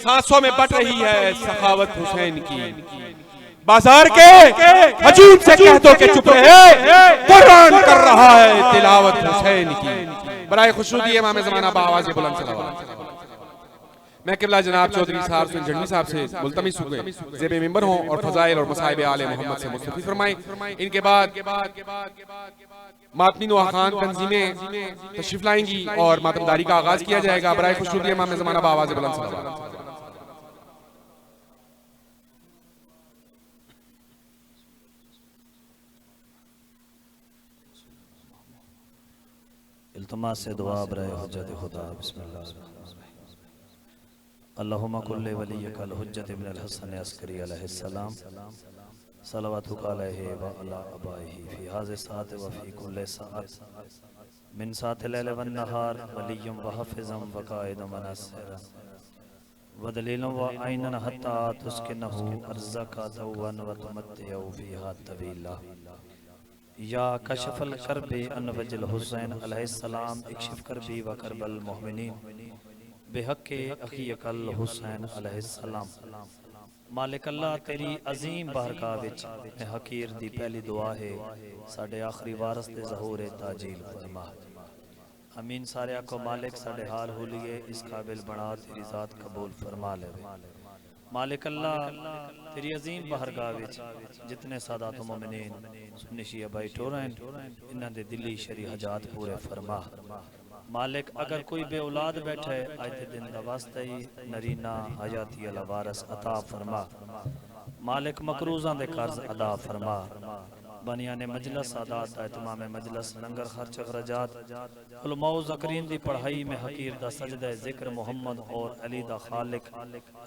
सांसों में बट रही है सखावत हुसैन की। बाजार के हजूम से कह दो कि चुप रहे, कुरान कर रहा है तिलावत हुसैन की। बराए खुशनुदी इमाम ज़माना बाआवाज़ बुलंद सलावत। मैं किबला जनाब चौधरी साहब सुन झंडवी साहब से मुल्तमिस हुए ज़ेबे मेंबर हों और फ़ज़ाइल और मसाइब आले मोहम्मद से मुस्तफ़ी फरमाएं। इनके बाद मातमी नौखान तंजीमें तशरीफ लाएंगी और मातमदारी का आगाज किया जाएगा। बराए खुशनुदी इमाम ज़माना बाआवाज़ बुलंद सलावत। इल्तमास से दुआ बराए हुज्जत खुदा। बिस्मिल्लाह। अल्लाहुम्मा कुल्ले वलिय्यकल हुज्जत इब्न अल हसन अस्करी अलैहिस्सलाम सलवातुका अलैहि व अला अबाइही फी हाज़ि सात व फी कुल्ले सात मिन सात लैल वन नहार वलिय्युम व हाफ़िज़म व काइदम व नासिरन व दलीलन व ऐनन हत्ता तुस्किनहु अर्ज़का तवन व तुमत्तिउ फ़ीहा तवीला। या कशफल करबे अन वजल हुसैन अलैहिस्सलाम इक्शिफ करबी व करबल मोमिनीन बेहक़्क़े अख़ीकल हुसैन अलैहिस्सलाम। मालिक अल्लाह तेरी अजीम बारगाह विच मैं हकीर दी पहली दुआ है साडे आखिरी वारस दे ज़हूर ताजील फरमा। अमीन। सारे को मालिक साडे हाल होलिए इस काबिल बना तेरी ज़ात कबूल फरमा ले। मालिक अल्लाह तेरी अजीम बारगाह विच जितने सादात मोमिनीन सुन्नी शिया भाई टोरन इन्हां दे दिली शरी हजात पूरे फरमा। मालिक अगर कोई बे औलाद बैठे आज के दिन का वास्ते ही नरीना हयाती अला वारस अता फरमा। मालिक मकरूज़ा दे कर्ज अदा फरमा। बनिया ने मजलस सादात इत्माम मजलस लंगर खर्च खरजात उलमाओ ज़करीन दी पढ़ाई में हकीर दा सजदा जिक्र मोहम्मद और अली दा खालिक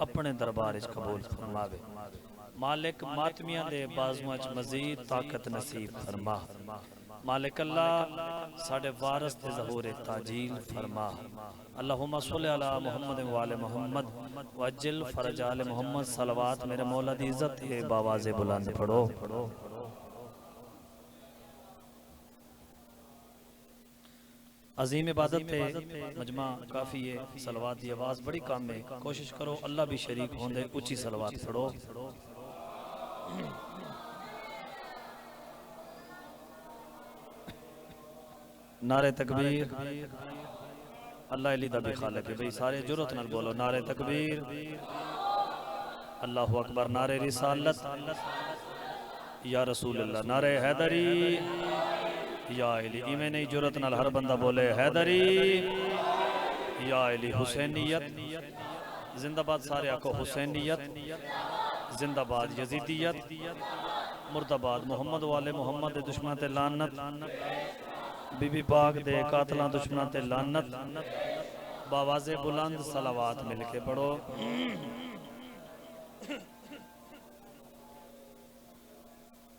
अपने दरबार च कबूल फरमावे। मालिक मातमियां दे बाजुआं च मजीद ताकत नसीब फरमा। मालिक अल्लाह साडे वारस दे ज़हूर ताजील फरमा। अल्लाहुम्मा सल्लि अला मुहम्मद व आले मुहम्मद वज्जिल फरज आले मुहम्मद सलवात। मेरे मौला दी इज्जत है बावाज़े बुलंद पढ़ो। अजीम इबादत पे मजमा काफ़ी है, सलवात की आवाज़ बड़ी कम है। कोशिश करो अल्लाह भी शरीक होंदे ऊंची सलवात पढ़ो। नारे तकबीर। अल्लाह अली दा भी खालिक है भाई, सारे जुरत नाल बोलो नारे तकबीर। अल्लाहु अकबर। नारे रिसालत या रसूल अल्लाह। नारे हैदरी या अली। इवें नहीं जुरत नाल हर बंदा बोले हैदरी या अली। हुसैनियत जिंदाबाद सारे आको हुसैनियत, जिंदाबाद यजीदियत, मुर्दाबाद मोहम्मद वाले मोहम्मद दे दुश्मन ते लानत, बीबी पाक दे कातलां दुश्मन ते लानत। बावाज़े बुलंद सलावात मिलके पढ़ो।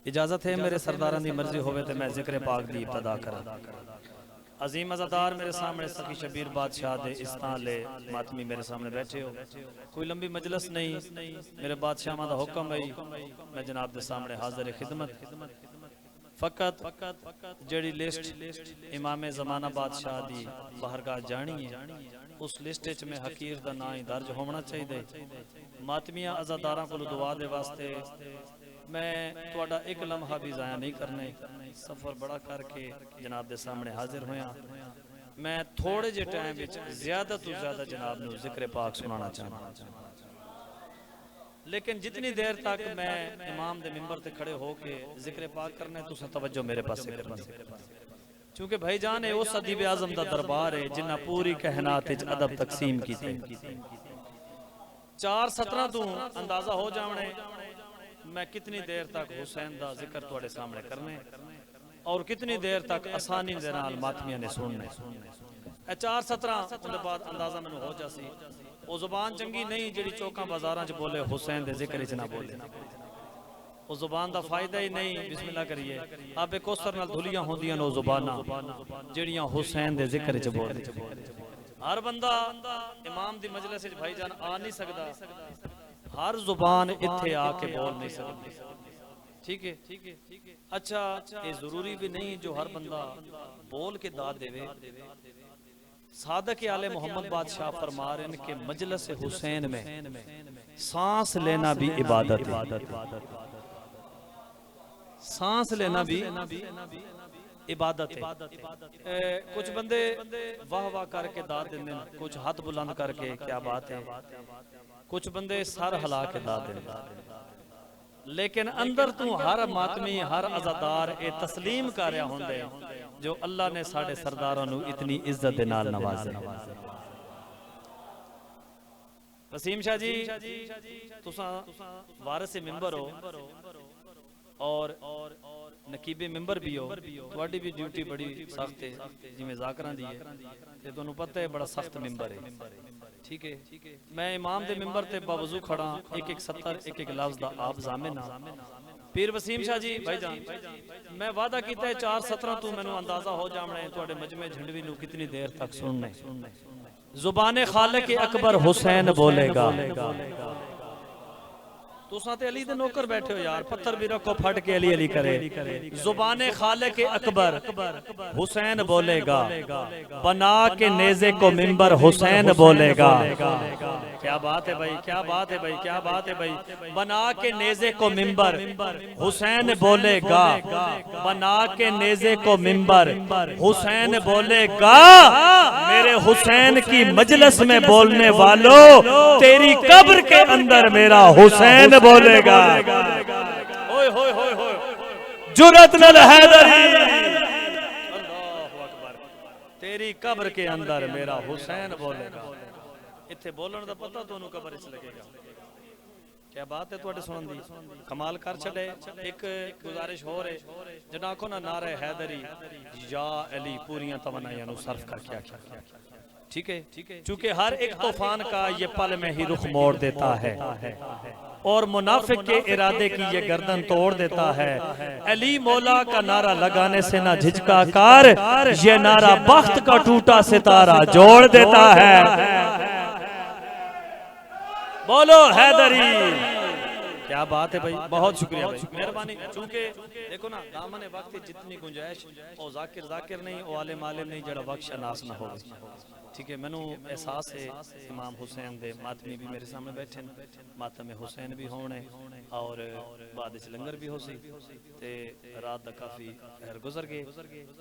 इजाजत है मेरे सरदारां दी मर्जी होवे ते मैं जिक्र पाक दी इब्तिदा करा। अजीम अज़ादार मेरे सामने सखी शबीर बादशाह दे इस्ताले मातमी मेरे सामने बैठे हो। कोई लंबी मजलिस नहीं, मेरे बादशाह दा हुक्म है मैं जनाब दे सामने हाजिर खिदमत। फकत जड़ी लिस्ट इमाम ज़माना बादशाह दी बाहरगाह जानी है, उस लिस्ट च में हकीर दा नाम ही दर्ज होना चाहिए। मातमिया अज़ादारां को दुआ दे वास्ते मैं तुहाडा एक लम्हा भी ज़ाया नहीं करने। सफ़र बड़ा करके जनाब दे सामने हाजिर होया। मैं थोड़े जे टाइम विच ज़्यादा तो ज़्यादा जनाब नूं ज़िक्र पाक सुनाना चाहना, लेकिन जितनी देर तक मैं इमाम दे मिंबर ते खड़े होके ज़िक्र पाक करने तुसां तवज्जो मेरे पासे करनी। क्योंकि भाईजान है उस अदीब आज़म दा दरबार है जिन्ना पूरी कायनात विच अदब तकसीम कीते। 4 सतरां तों अंदाज़ा हो जावणे मैं कितनी देर तक हुसैन दा जिक्र तुहाडे सामने करने और कितनी देर तक आसानी दे नाल मातमियां ने सुनने। 4 17 उहदे बाद अंदाज़ा मैनूं हो जासी ओ जुबान चंगी नहीं जिहड़ी चौकां बाजारां च बोले हुसैन दे जिक्र च ना बोले। ओ जुबान दा फायदा ही नहीं। बिस्मिल्लाह करिए आपे कौसर नाल धुलियां होंदियां नो जुबानां जिहड़ियां हुसैन दे जिक्र च बोलदे। हर बंदा इमाम दी मजलिस च भाईजान आ नहीं सकदा, हर जुबान इत्थे आके बोल नहीं सकती। ठीक है, अच्छा ये जरूरी भी नहीं जो हर बंदा बोल के दाद देवे। सादक आले मोहम्मद बादशाह फरमा रहे हैं कि मजलिस हुसैन में सांस लेना भी इबादत है। सांस लेना भी इबादत है। कुछ बंदे वाह वाह करके दाद देंगे, कुछ हाथ बुलंद करके क्या बात है, कुछ बंदे सर हिला के दाद देंगे, लेकिन अंदर तू हर मातमी हर अज़ादार ए तस्लीम कर रहा होंदे जो अल्लाह ने साढ़े सरदारां नू इतनी इज्जत दे नाल नवाजे। वसीम शाह जी तुसां वारिस मिंबर हो और नकीबे मिंबर भी हो, तुहाडी भी ड्यूटी बड़ी सख्त है जिवें ज़ाकरां दी है ते तुहानू पता है बड़ा सख्त मिंबर है। ठीक है, मैं इमाम दे मिंबर ते बावजू खड़ा एक एक सत्तर एक एक लफ्ज़ दा आप ज़ामिन हां। पीर वसीम शाह जी भाईजान मैं वादा कीता है 4 17 तू मैनू अंदाजा हो जावणे तुहाडे मजमे झंडवी नू कितनी देर तक सुनने। जुबाने खालिक अकबर हुसैन बोलेगा। तुसां ते अली दे नौकर बैठे हो यार, पत्थर भी रखो फट के अली अली करे। जुबाने खालिक अकबर हुसैन बोलेगा, बना के नेज़े को मिंबर हुसैन बोलेगा। क्या बात है भाई, क्या बात है भाई, क्या बात है भाई। बना के नेज़े को मिंबर हुसैन बोलेगा, बना के नेज़े को मिंबर हुसैन बोलेगा। मेरे हुसैन की मजलिस में बोलने वालों तेरी कब्र के अंदर मेरा हुसैन बोलेगा। ओए होए होए होए जुरत नल हैदरी, अल्लाहु अकबर, तेरी कब्र के अंदर मेरा हुसैन बोलेगा। इत्थे बोलण दा पता तोनू कब्र च लगेगा। क्या बात है तुहाडे सुनन दी, कमाल कर छड़े। एक गुजारिश हो रहे जना को ना नारे हैदरी या अली पूरियां तमन्नायां नु सर्फ करके आखिया। ठीक है, चूंकि हर एक तूफान का ये पल में ही रुख मोड़ देता है और मुनाफिक के इरादे की ये गर्दन तोड़ देता है। अली मौला का नारा लगाने से ना झिझका कार, ये नारा बख्त का टूटा सितारा जोड़ देता है। बोलो हैदरी। क्या बात है भाई, बहुत शुक्रिया भाई, मेहरबानी। चूंकि देखो ना दामन वक्त जितनी गुंजाइश ओ जाकिर नहीं ओ आलिम नहीं जड़ा वक्त शनास ना हो। ठीक है, मैनू एहसास है इमाम हुसैन दे मातमी भी मेरे सामने बैठे न, मातम हुसैन भी होने और बाद विच लंगर भी हो सी ते रात दा काफी खैर गुजर गए।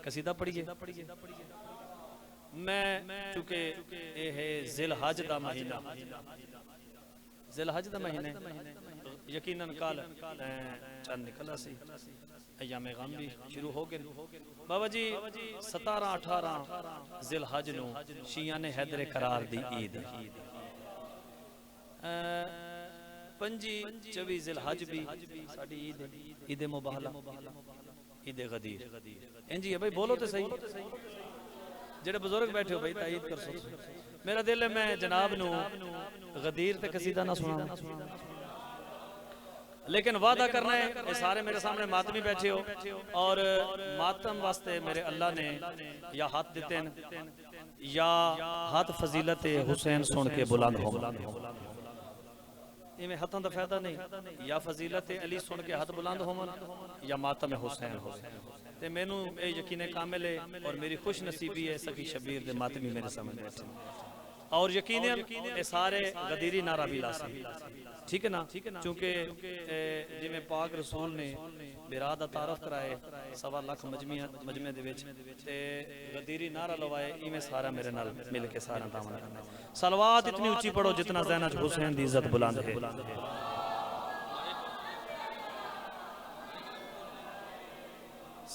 कसीदा पढ़िए। मैं चूंकि ये है जिलहज दा महीना, जिलहज दा महीने यकीनन कल चंद निकला सी, अयामे गम भी शुरू हो गए। बाबा जी 17 18 जिलहज नू शिया ने हैदर करार दी ईद। पंजी 24 जिलहज भी साडी ईद मुबाहला ईद गदीर इंजी है भाई बोलो तो सही जेड़े बुजुर्ग बैठे हो भाई ताईद कर सो मेरा दिल है मैं जनाब नु गदीर ते कसीदा ना सुना लेकिन वादा करना है ये सारे मेरे सामने मातमी बैठे हो और मातम वास्ते मेरे अल्लाह ने या हाथ देते हैं या हाथ फजीलत हुसैन सुन के बुलंद हो इवें हाथों का फायदा नहीं या फजीलत अली सुन के हाथ बुलंद होवन या मातम हुसैन हो ते मैनू ये यकीन कामिल है और मेरी खुश नसीबी है सखी शबीर दे मातमी मेरे सामने बैठे और यकीनन ये सारे गदीरी नारा भी लासी ठीक है ना क्योंकि जिवें पाक रसूल ने बिराद दा तारफ कराए 1.25 लाख मजमे दे विच ते गदीरी नारा लवाए इवें सारा मेरे नाल मिल के सारा दामन करना सलवात इतनी ऊंची पढ़ो जितना ज़ैनब हुसैन दी इज्जत बुलंद है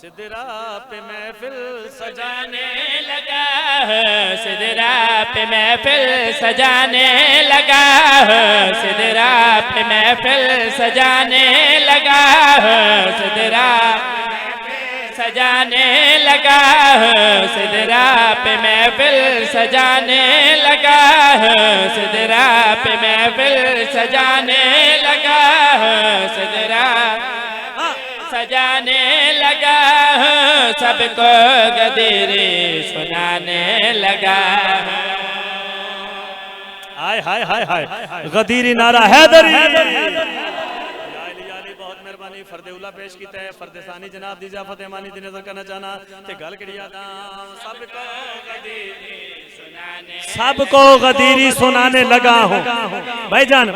सिदरा पे महफिल सजाने लगा सिदरा पे महफिल सजाने लगा सिदरा पे महफिल सजाने लगा सिदरा सजाने लगा सिदरा पे महफिल सजाने लगा सिदरा पे महफिल सजाने लगा सिदरा सजाने लगा सबको गदीरी सुनाने लगा हाय हाय हाय हाय गदीरी नारा हैदरी बहुत मेहरबानी फरदेउला पेश कीता है फरदेसानी जनाब दी इजाफत ईमानी दी नजर करना चाहना ते गल कड़ी यादा सबको गदीरी सुनाने लगा हूं भाईजान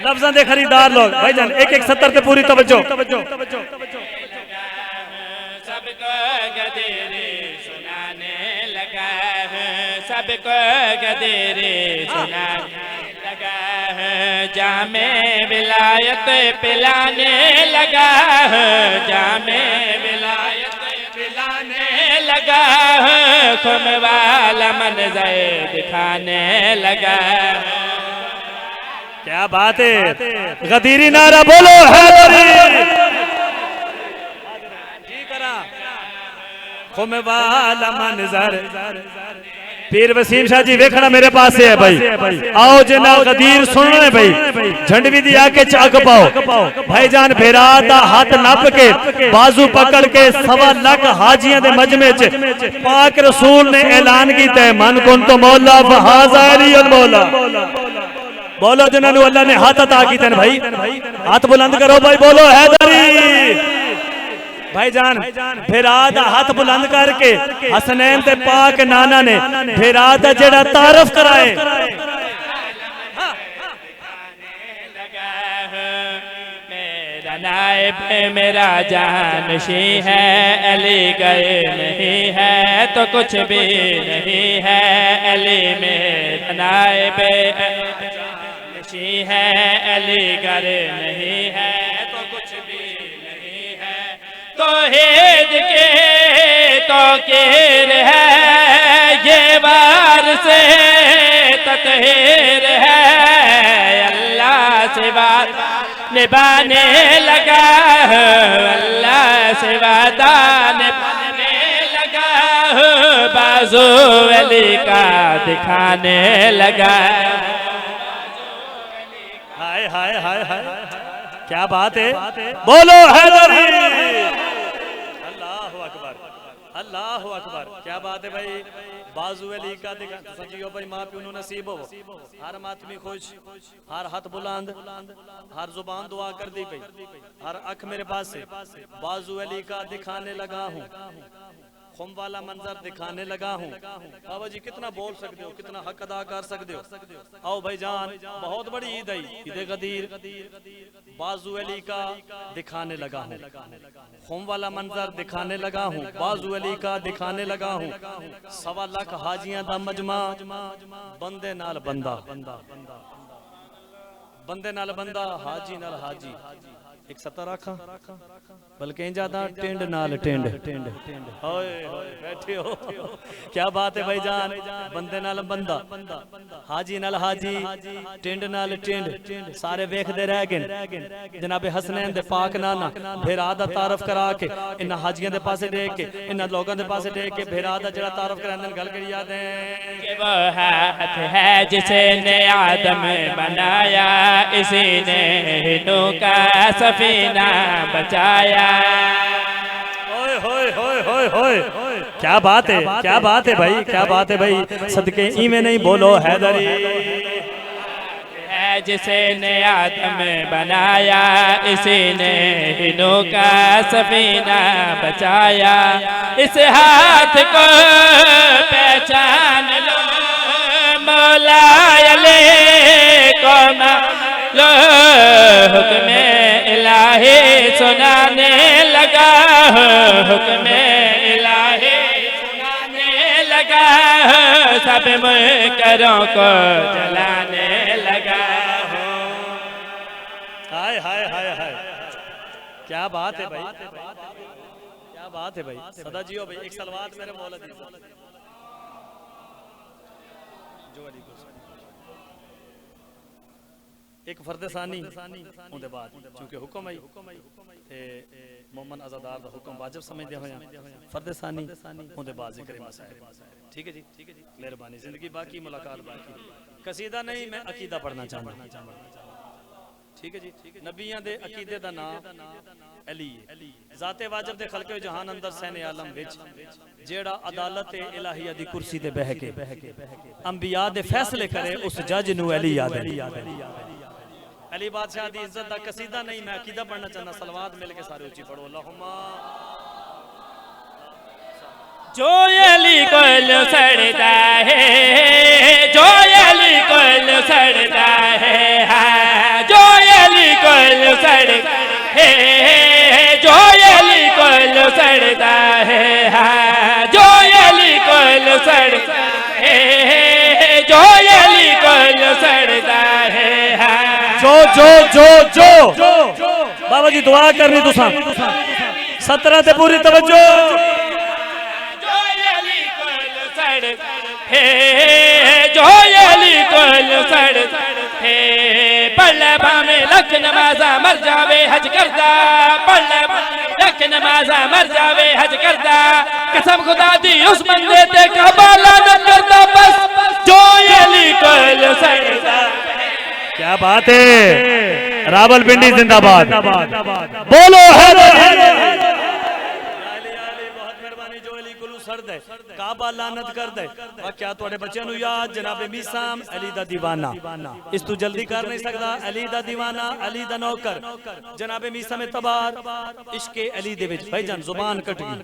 लफ्ज़ां दे खरीदार लोग भाईजान 1-1-70 पे पूरी तवज्जो सबको गदीरी सुनाने लगा सबको गदीरी सुनाने लगा जामे विलायत पिलाने लगा जामे विलायत पिलाने लगा खुम वाला मंजर दिखाने लगा क्या बात है गदीरी नारा बोलो हैदरी खुम वाला मंजर पीर वसीम शाह जी वेखना मेरे पास है भाई आओ जना गदीर सुनना है भाई झंडवी दी आके चक पाओ भाईजान भेरा दा हाथ नप के बाजू पकड़ के 1.25 लाख हाजियां दे मजमे च पाक रसूल ने ऐलान कीता है मन कुन तो मौला फहाज़ा अलीउल मौला बोलो जिन्होंने अल्लाह ने हाथ अता किए भाई हाथ बुलंद करो भाई बोलो हैदरी भाईजान भेरा दा हाथ बुलंद करके हसनैन ते पाक नाना ने भेरा दा जेड़ा तारफ कराए मेरा नाइब मेरा जानशी है अली गए नहीं है तो कुछ भी नहीं है अली मेरा नाइब है अली गए नहीं है तो कुछ भी नहीं है तो हेद के तो केर है ये वार से ततहीर है अल्लाह से बात निभाने लगा अल्लाह से वादा निभाने लगा बाजू अली का दिखाने लगा हाय हाय हाय हाय क्या बात है बोलो हैदरी अल्लाह अकबर अल्लाह अकबर क्या बात है भाई बाजू अली का दिखा सजियो भाई मां प्यो नसीब हो हर मातमी खुश हर हाथ बुलंद हर जुबान दुआ कर दी भाई हर अख मेरे पास से बाजू अली का दिखाने लगा हूं खुम वाला मंजर दिखाने लगा हूं बाबा जी कितना बोल सकते हो कितना हक अदा कर सकते हो आओ भाईजान बहुत बड़ी ईद आई ईद गदीर बाजू अली का दिखाने लगा हूं खुम वाला मंजर दिखाने लगा हूं बाजू अली का दिखाने लगा हूं 1.25 लाख हाजियां दा मजमा बंदे नाल बंदा बंदे नाल बंदा हाजी नाल हाजी एक सत्तर आखा बल्कि ज्यादा टिंड नाल टिंड होए होए बैठे हो क्या बात है भाई जान बंदे नाल बंदा हाजी नाल हाजी टिंड नाल टिंड सारे वेखदे रह गए जनाबे हसनैन दे पाक नाना भेरा दा तारफ करा के इन हाजियां दे पासे देख के इन लोगों दे पासे देख के भेरा दा जड़ा तारफ करांदे गल करी याद है कि वो हाथ है जिसने आदम बनाया इसी ने नूह का सफीना बचाया। ओए होए होए होए होए क्या बात है भाई क्या बात है भाई सदके इमें नहीं बोलो हैदरी है जिसने आदम बनाया इसी ने नूह का सफीना बचाया। इस हाथ को पहचान लो मौला अली को लो हुक्म इलाही सुनाने लगा हुक्म इलाही सुनाने लगा सब मुनकरों को जलाने लगा। हाय हाय हाय हाय क्या बात है भाई क्या बात है भाई सदा जियो भाई एक सलवात मेरे मौला दी जो अली को एक फर्दसानी उनके बाद क्योंकि हुक्म आई ते मोमन आजादार दा हुक्म वाजिब समझदे होया फर्दसानी उनके बाद जिक्र मसाइल ठीक है जी मेहरबानी जिंदगी बाकी मुलाकात बाकी कसीदा नहीं मैं अकीदा पढ़ना चाहता ठीक है जी नबियां दे अकीदे दा नाम अली है जाते वाजिब दे खलके जहान अंदर सैने आलम विच जेड़ा अदालत इलाहिया दी कुर्सी ते बह के अंबिया दे फैसले करे उस जज नु अली याद है अली बादशाह दी इज्जत दा कसीदा नहीं मैं अकीदा पढ़ना चाहना सलवात मिल के सारे ऊंची पढ़ो अल्लाहुम्मा जो अली कोल सड़ता है जो अली कोल सड़ता है जो अली कोल सड़ता है जो अली कोल सड़ता है जो अली कोल सड़ता है जो अली कोल सड़ता है जो बाबा जी दुआ करनी तुसा 17 ते पूरी तवज्जो जो अली कोल सड़ पल्ले में लख नमाजा मर जावे हज करदा पल्ले लख नमाजा मर जावे हज करदा कसम खुदा दी उस बंदे ते कबाला न करदा बस जो अली कोल सड़दा। क्या बात है रावलपिंडी जिंदाबाद बोलो काबा लानत कर दे क्या तोड़े बच्चे नु याद जनाबे मीसाम अली दा दीवाना इस तू जल्दी कर नहीं सकता अली दा दीवाना अली दा नौकर जनाबे मीसाम तबार इश्क अली दे विच भाईजान जुबान कट गई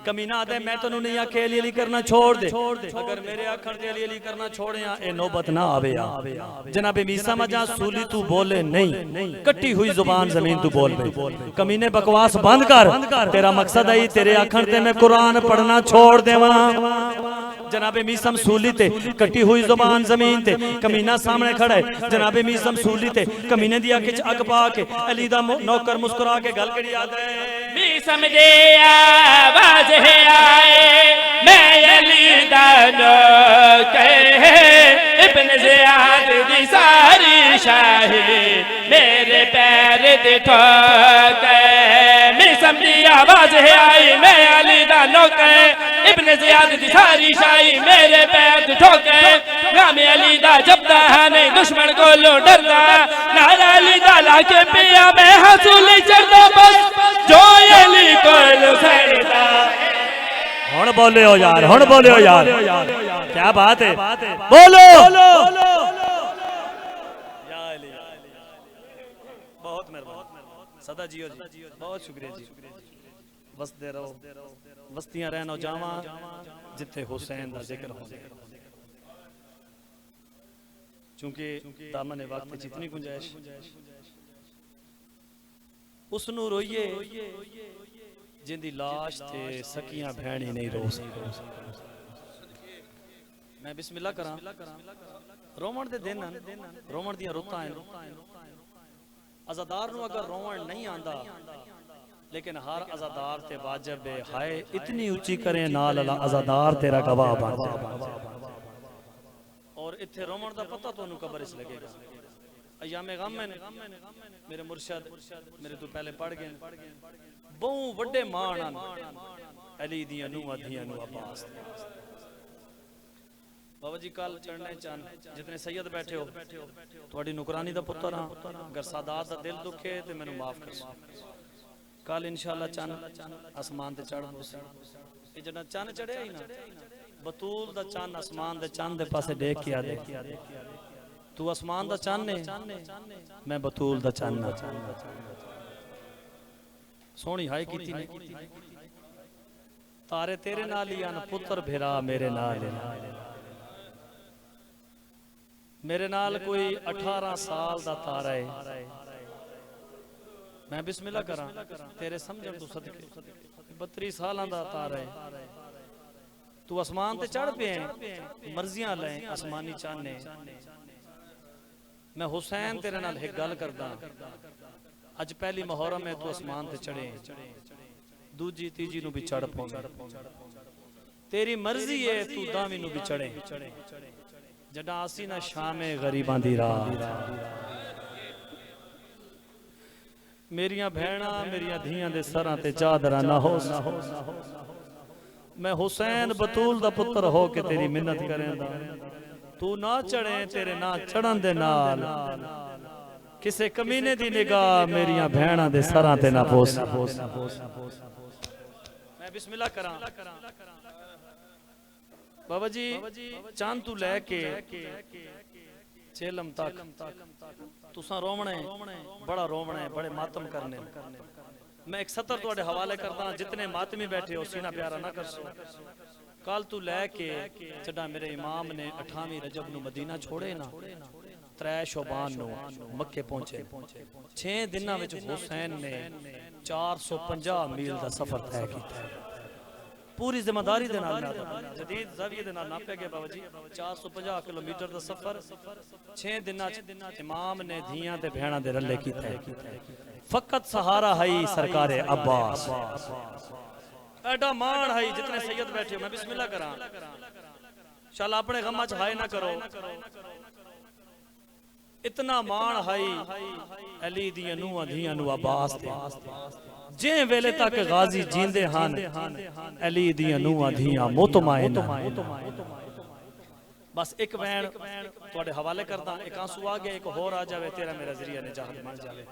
कमीना दे मैं तन्नू नहीं आखे अली अली करना छोड़ दे अगर मेरे आखण ते अली अली करना छोड़िया ए नौबत ना आवे जनाबे मीसाम जा सूली तू बोले नहीं कट्टी हुई जुबान जमीन तू बोल बे कमीने बकवास बंद कर तेरा मकसद आई तेरे आखण ते मैं कुरान पढ़ना छोड़ देवा जनाबे मीसम सूली ते कटी हुई जुबान जमीन ते कमीना सामने खड़ा है जनाबे मीसम सूली ते कमीने दी आंखें च अग पा के अली दा नौकर मुस्कुरा के गल करी याद है मीसम दे आवाज है आए मैं अली दा नौकर इब्न ज़ियाद दी सारी शाही मेरे पैर दे ठोकर मीसम दी आवाज है आई मैं अली दा नौकर इब्न ज़ियाद दी सारी शाही मेरे पैर ठोके नाम अली दा जपदा है नहीं दुश्मन को लो डरदा नारा अली दा लाके पिया मैं हसूली चढ़दा बस जो अली को लो सड़दा। हुण बोले हो यार क्या बात है बोलो बहुत मेहरबान सदा जियो जी बहुत शुक्रिया जी वसदे रहो वस्तियां रहनो जावा जिथे हुसैन दा जिक्र हो चूंकि दामन वक्त जितनी गुंजाइश उसनु रोइए जिंदी लाश ते सकियां भैणी नहीं रो मैं बिस्मिल्लाह करा रोमन दे दिन रोमन दियां रुतां अज़ादार नू अगर रोवण नहीं आंदा लेकिन हर अज़ादार ते वाजिब है हाय इतनी ऊंची करे नाल अला अज़ादार तेरा गवाह बन जाए। और इत्थे रोवण दा पता तुहानू कबर इस लगेगा। अयामे गम ने मेरे मुर्शद मेरे तो पहले पढ़ गए बहु वड्डे मान अली दियां नूहां दियां नू अब्बास। बाबा जी कल चढ़ने चन जितने सैयद बैठे हो थोड़ी नुकरानी दा पुत्र हां अगर सादात दा दिल दुखे ते मैनू माफ कर कल इंशाअल्लाह चन आसमान ते चढ़ ये जड़ा चन चढ़िया ही ना बतूल दा चन आसमान दे चन दे पासे देख के आ दे तू आसमान दा चन है मैं बतूल दा चन सोहनी हाई कीती ने तारे तेरे नाल ही आन पुत्र भेरा मेरे नाल मेरे नाल कोई 18 साल दा तारा है मैं बिस्मिल्लाह करा तेरे समझण तू सदके 32 साल दा तारा है तू आसमान ते चढ़ पे मर्जियां ले आसमानी चाने मैं हुसैन तेरे नाल एक गल करदा अज पहली मुहर्रम है तू आसमान ते चढ़े दूजी तीजी नु भी चढ़ पौंदा तेरी मर्जी है तू दावी नु भी चढ़े जड़ा आसी ना शामे गरीबां दी रात मेरियां भैणा मेरियां धियां दे सरां ते चादरा ना हो मैं हुसैन बतूल दा पुत्र हो के तेरी मिन्नत करेंदा तू ना चढ़े तेरे ना चढ़न दे नाल किसे कमीने दी निगाह मेरियां भैणा दे सरां ते ना पोस मैं बिस्मिल्लाह करा बाबा जी चांद तू लेके चेलम तक तुसा रोवणे बड़ा रोवणे बड़े मातम करने मैं एक सतर तुहाडे हवाले करदा जितने मातमी बैठे हो सीना प्यारा ना करसो कल तू लेके जड़ा मेरे इमाम ने 28 रजब नु मदीना छोड़े ना 3 शोबान नु मक्के पहुंचे 6 दिनां विच हुसैन ने 450 मील दा सफर तय कीता पूरी जिम्मेदारी दे नाल जदीद ज़ाविये दे नाल नापे गए बाबा जी 450 किलोमीटर दा सफर 6 दिनां इमाम ने धियां ते भैणा दे रले कीता फकत सहारा है सरकारे अब्बास एडा मान है जितने सैयद बैठे हो मैं बिस्मिल्लाह करा चल अपने गम च हाय ना करो इतना मान है अली दी नूहां धियां नू अब्बास ते जे वेले तक गाजी जींदे हन अली दी नूहां धियां मुतमईन बस एक वैन तुहाडे हवाले करदा एक आंसू आ गया एक होर आ जावे तेरा मेरा जरिया निजात बन जावे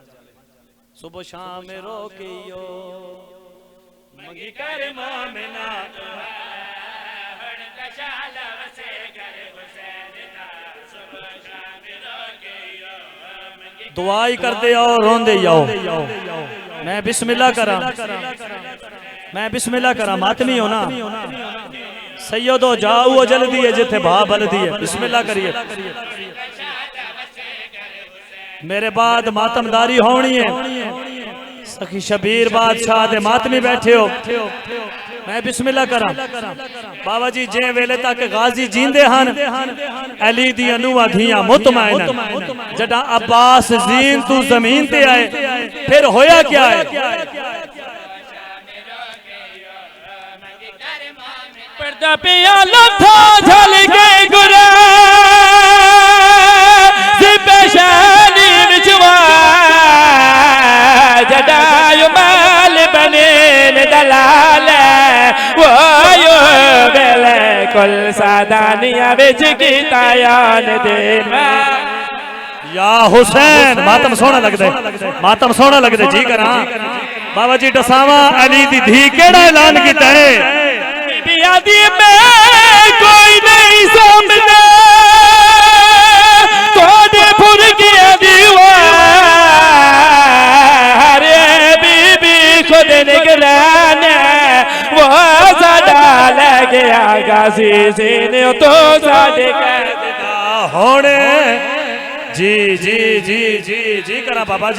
सुबह शाम रोकियो मंगी कर मोमिना हण दशाल वसे घर हुसैन दा सुबह शाम रोकियो दुआई करते आओ रोंदे आओ मैं बिस्मिल्लाह करा मातमी हो ना सैयदो जाओ जल्दी है जिथे भा बलदी है बिस्मिल्लाह करिए मेरे बाद मातमदारी होनी है सखी शबीर बादशाह दे मातमी बैठे हो मैं बिस्मिल्लाह करा बाबा जी जे वेले तक गाजी जींदे हन अली दी नूहां धियां मुतमईन जड़ा अब्बास जीन तू जमीन ते आए फिर होया क्या है पर्दा पिया लथा झल के गुरा जिबशानी विचवा जडायो माल बने दलाल वो यो बेले कुल सादानिया विच कीता यान दे या हुसैन मातम सोना लगदे जी करा बाबा जी दसावा अली दी धी केड़ा ऐलान कीता है बिया दी मैं कोई नहीं समझदा तोड़े फुर गया दीवार बीबी खुद निगरान वो साडा ले गया गाजी सीने तो साडे कर होने जी जी जी जी जी करा बाबा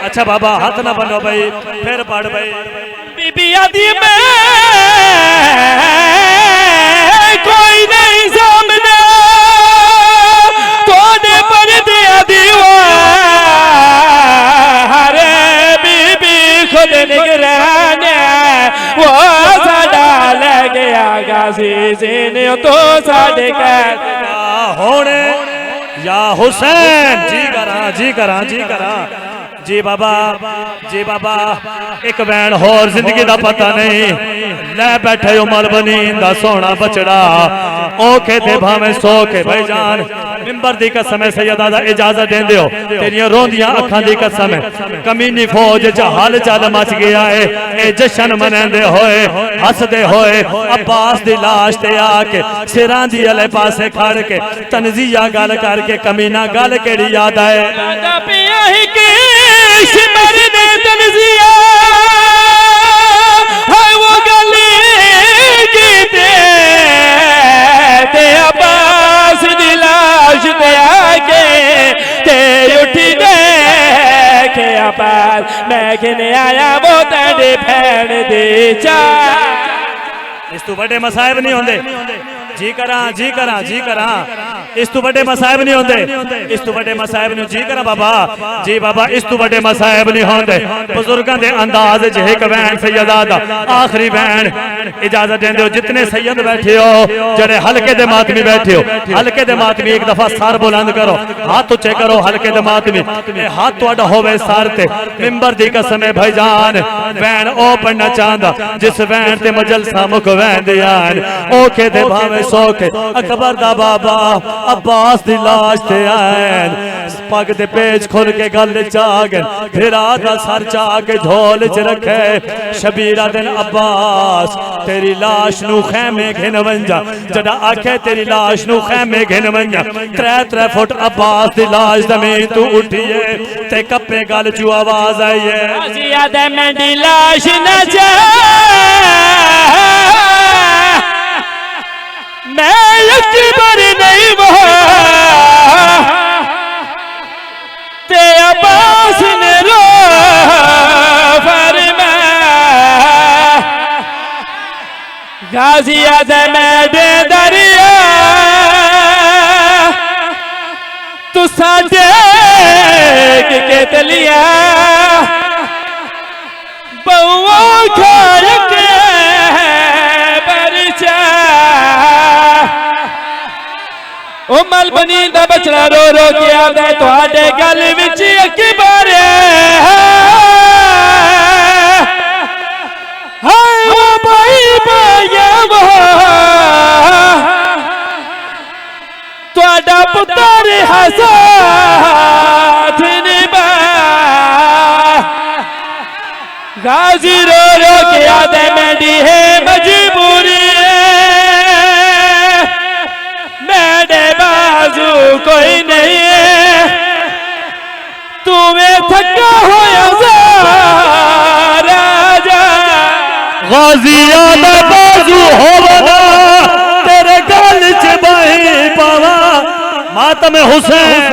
अच्छा बाबा हाथ ना बनो भाई फिर पढ़ भाई बीबी आदि में कोई नहीं समझदा तोड़े पर दिया दीवार गया गाजी सीने तो साढ़े कैद होने या हुसैन जी करा जी करा जी करा जी बाबा एक वैन होर जिंदगी दा पता नहीं ले बैठे उमर बनी दा सोना बचड़ा ओखे ते भावे सोखे भाईजान मिंबर दी कसम है सैयदा दा इजाजत देंदे हो तेरियां रोंदियां अखां दी कसम है कमीनी फौज च हाल चाल मच गया है ए जश्न मनांदे होए हसदे होए अब्बास दी लाश ते आके सिरां दी अले पासे खड़ के तनजिया गल करके कमीना गल केड़ी याद आए पिया ही के शिमर ने तनजिया है वो गली की ते अब्बास दी लाश ते आके ते उठी दे के अब्बास मैं किने आया वो तेरे भैन दे चा इस तो बड़े मसाइब नहीं होंदे जी करा जी करा जी करा इस तो बड़े मसाइब नहीं होंदे इस तो बड़े मसाइब नहीं जी करा बाबा जी बाबा इस तो बड़े मसाइब नहीं होंदे बुजुर्गों के अंदाज च एक वैन सैयदा दा आखिरी वैन इजाजत देंदे हो जितने सैयद बैठे हो जड़े हल्के दे मातमी बैठे हो हल्के दे मातमी एक दफा सर बुलंद करो हाथ उच्चे करो हल्के दे मातमी हाथ तुहाडा होवे सर ते मिंबर दी कसम है भाईजान वैन ओ पढ़ना चाहंदा जिस वैन ते मजलसा मुख वैन दे आन ओखे दे भावे सोखे अकबर दा बाबा अब्बास दी लाश ते आन पग दे पेच खोल के गल च आ गए फिर आधा सर चा के ढोल च रखे शबीरा दिन अब्बास तेरी लाश नू खैमे घिन वंजा जदा आखे तेरी लाश नू खैमे घिन वंजा 3-3 फुट अब्बास दी लाश जमीन तू उठिए ते कप्पे गल चू आवाज आई है जियादा मेरी लाश न जा मैं अकबर नहीं वो ते अब्बास ने रो फरमा गाजी आज़म दे दरिया तू साडे के तलिया बउआ खाए के बरचा ओ मल बनी दा बचड़ा रो रो के आवे तुहाडे गल विच अकबर हाय ओ भाई भाया वो तुहाडा पुत्र हसाथ निभा गाजी रो रो के आवे मेरी है मजबूरी बाजू कोई नहीं है तुम्हें थका होया राजा गाजिया दा बाजू होवना तेरे गल च बही पावा मातम हुसैन